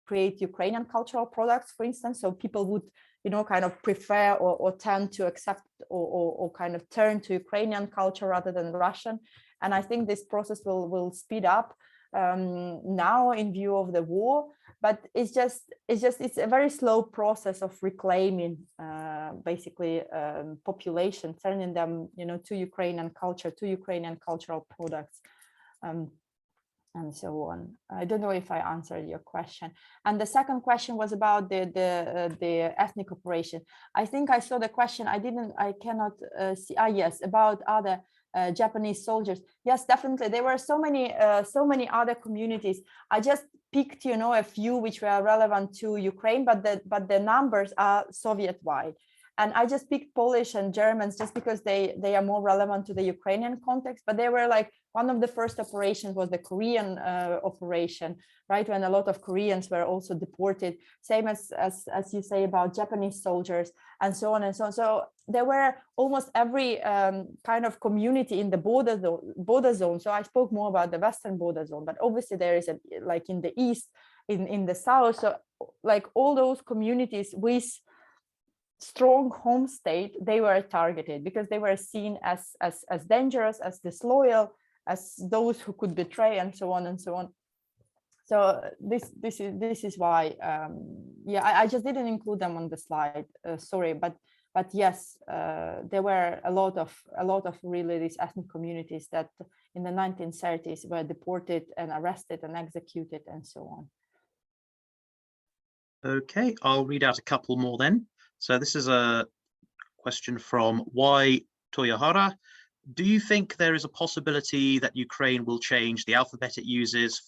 create Ukrainian cultural products, for instance. So people would, kind of prefer or tend to accept or kind of turn to Ukrainian culture rather than Russian. And I think this process will speed up now in view of the war, but it's a very slow process of reclaiming basically population, turning them, to Ukrainian culture, to Ukrainian cultural products. And so on. I don't know if I answered your question. And the second question was about the ethnic operation. I think I saw the question. I cannot see. Yes, about other Japanese soldiers. Yes, definitely. There were so many other communities. I just picked, a few which were relevant to Ukraine, but the numbers are Soviet-wide. And I just picked Polish and Germans just because they are more relevant to the Ukrainian context. But they were like, one of the first operations was the Korean operation, right? When a lot of Koreans were also deported, same as you say about Japanese soldiers and so on and so on. So there were almost every kind of community in the border zone. So I spoke more about the Western border zone, but obviously there is like in the East, in the South. So like all those communities with strong home state, they were targeted because they were seen as dangerous, as disloyal, as those who could betray, and so on and so on. So this is why I just didn't include them on the slide, sorry, but yes, there were a lot of really these ethnic communities that in the 1930s were deported and arrested and executed and so on. Okay, I'll read out a couple more then. So this is a question from Y. Toyohara. Do you think there is a possibility that Ukraine will change the alphabet it uses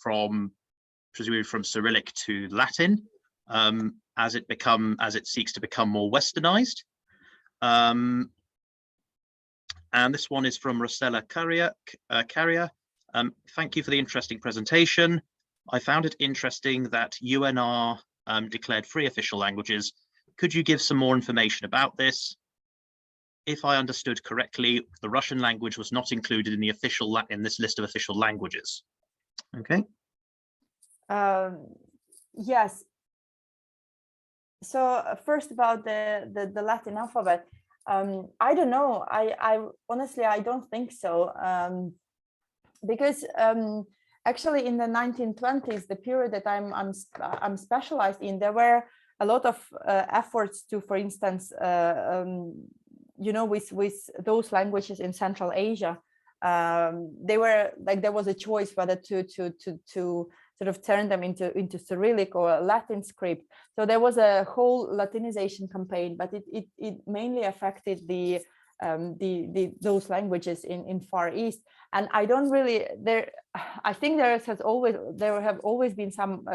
presumably from Cyrillic to Latin, as it seeks to become more Westernized? And this one is from Rosella Carrier. Thank you for the interesting presentation. I found it interesting that UNR declared 3 official languages. Could you give some more information about this? If I understood correctly, the Russian language was not included in this list of official languages. Okay. Yes. So first about the Latin alphabet, I don't know. I honestly I don't think so, because actually in the 1920s, the period that I'm specialized in, there were a lot of efforts to, for instance, with those languages in Central Asia, they were like, there was a choice whether to sort of turn them into Cyrillic or Latin script. So there was a whole Latinization campaign, but it mainly affected those languages in Far East. And I don't really I think there have always been some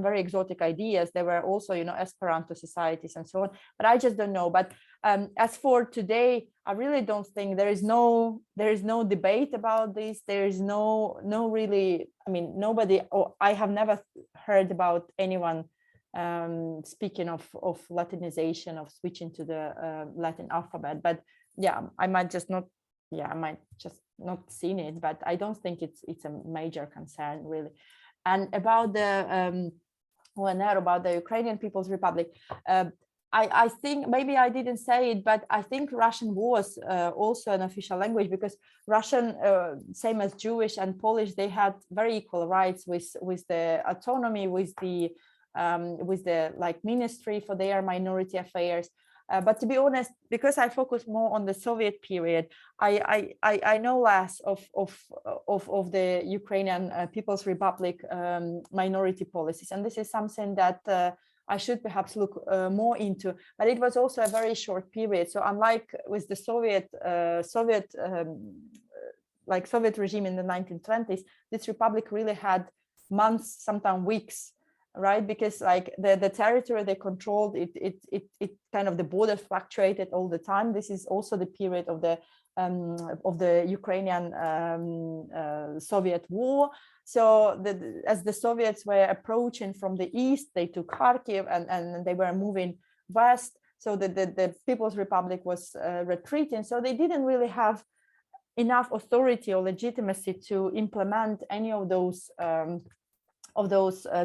very exotic ideas. There were also, Esperanto societies and so on, but I just don't know. But as for today, I really don't think there is no debate about this. There is no really, I mean, nobody, or I have never heard about anyone speaking of Latinization, of switching to the Latin alphabet. But yeah, I might just not seen it, but I don't think it's a major concern really. And about the UNR, about the Ukrainian People's Republic, I think maybe I didn't say it, but I think Russian was also an official language, because Russian, same as Jewish and Polish, they had very equal rights with the autonomy, with the like ministry for their minority affairs. But to be honest, because I focus more on the Soviet period, I know less of the Ukrainian People's Republic minority policies, and this is something that I should perhaps look more into. But it was also a very short period. So unlike with the Soviet regime in the 1920s, this republic really had months, sometimes weeks, right? Because like the territory they controlled, it kind of, the border fluctuated all the time. This is also the period of the Ukrainian Soviet war. So as the Soviets were approaching from the east, they took Kharkiv and they were moving west. So the People's Republic was retreating. So they didn't really have enough authority or legitimacy to implement any of those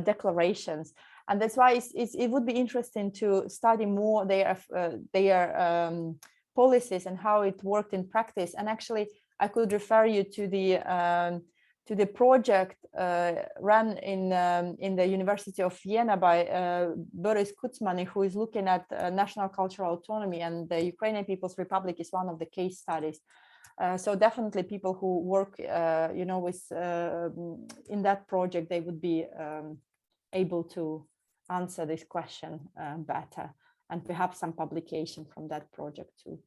declarations. And that's why it would be interesting to study more their policies and how it worked in practice. And actually, I could refer you to the project run in the University of Vienna by Boris Kutzmany, who is looking at national cultural autonomy, and the Ukrainian People's Republic is one of the case studies. So definitely people who work, with in that project, they would be able to answer this question better, and perhaps some publication from that project too.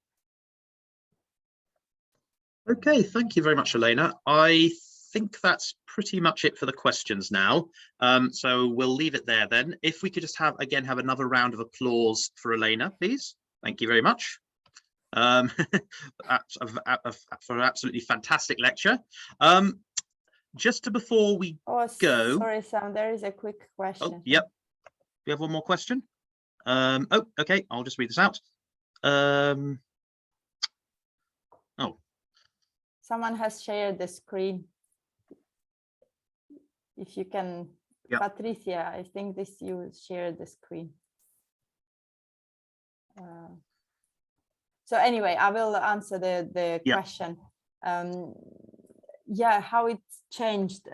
Okay, thank you very much, Elena. I think that's pretty much it for the questions now. So we'll leave it there then. If we could just have another round of applause for Elena, please. Thank you very much. For an absolutely fantastic lecture. Just before we go. Sorry, Sam, there is a quick question. Oh, yep. We have one more question. Oh, okay, I'll just read this out. Someone has shared the screen. If you can, yep. Patricia, I think you shared the screen. So anyway, I will answer the yep. question. Yeah, how it's changed.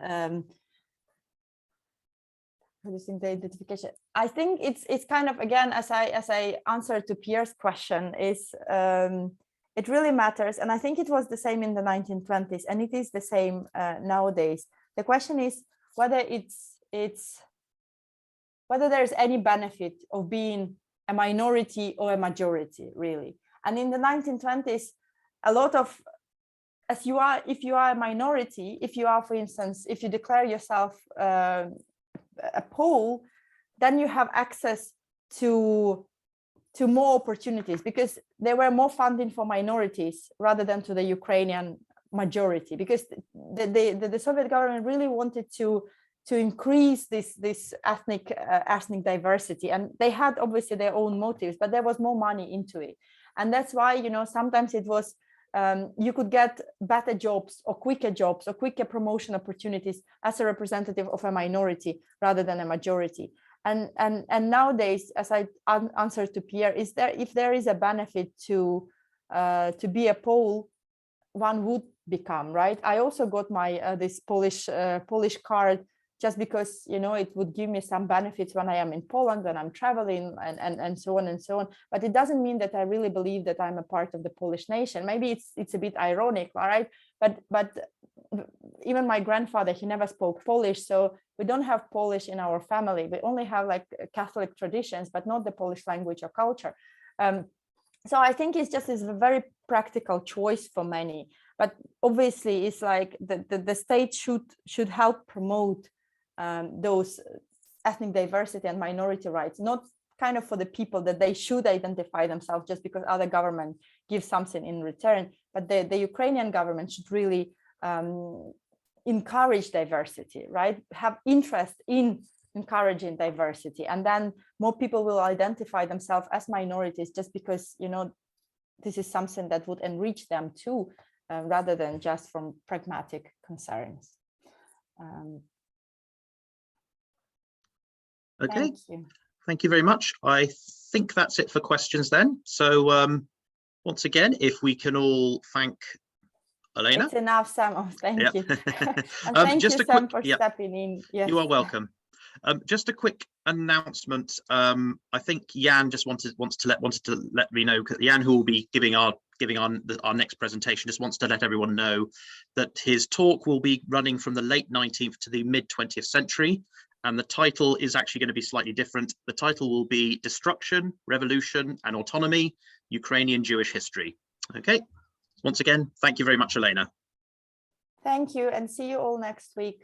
Reducing the identification. I think it's kind of, again, as I answered to Pierre's question, is it really matters, and I think it was the same in the 1920s, and it is the same nowadays. The question is whether whether there's any benefit of being a minority or a majority, really. And in the 1920s, a lot of, if you are a minority, if you are, for instance, if you declare yourself a Pole, then you have access to more opportunities, because there were more funding for minorities rather than to the Ukrainian majority, because the Soviet government really wanted to increase this ethnic diversity, and they had obviously their own motives, but there was more money into it. And that's why, sometimes it was you could get better jobs or quicker promotion opportunities as a representative of a minority rather than a majority. And nowadays, as I answered to Pierre, if there is a benefit to be a Pole, one would become, right? I also got my this Polish card just because, it would give me some benefits when I am in Poland, when I'm traveling, and so on and so on. But it doesn't mean that I really believe that I'm a part of the Polish nation. Maybe it's a bit ironic, all right? But even my grandfather, he never spoke Polish, so we don't have Polish in our family. We only have like Catholic traditions, but not the Polish language or culture. So I think it's a very practical choice for many. But obviously, it's like the state should help promote those ethnic diversity and minority rights, not kind of for the people that they should identify themselves just because other government gives something in return. But the Ukrainian government should really encourage diversity, right? Have interest in encouraging diversity, and then more people will identify themselves as minorities just because this is something that would enrich them too, rather than just from pragmatic concerns. Okay, thank you very much. I think that's it for questions then. So once again, if we can all thank Elena. It's enough, Sam. Oh, thank you. And thank you, Sam, for stepping in. Yes. You are welcome. Just a quick announcement. I think Jan just wanted to let me know, because Jan, who will be giving our next presentation, just wants to let everyone know that his talk will be running from the late 19th to the mid 20th century, and the title is actually going to be slightly different. The title will be Destruction, Revolution and Autonomy, Ukrainian Jewish History. Okay, once again, thank you very much, Elena. Thank you, and see you all next week.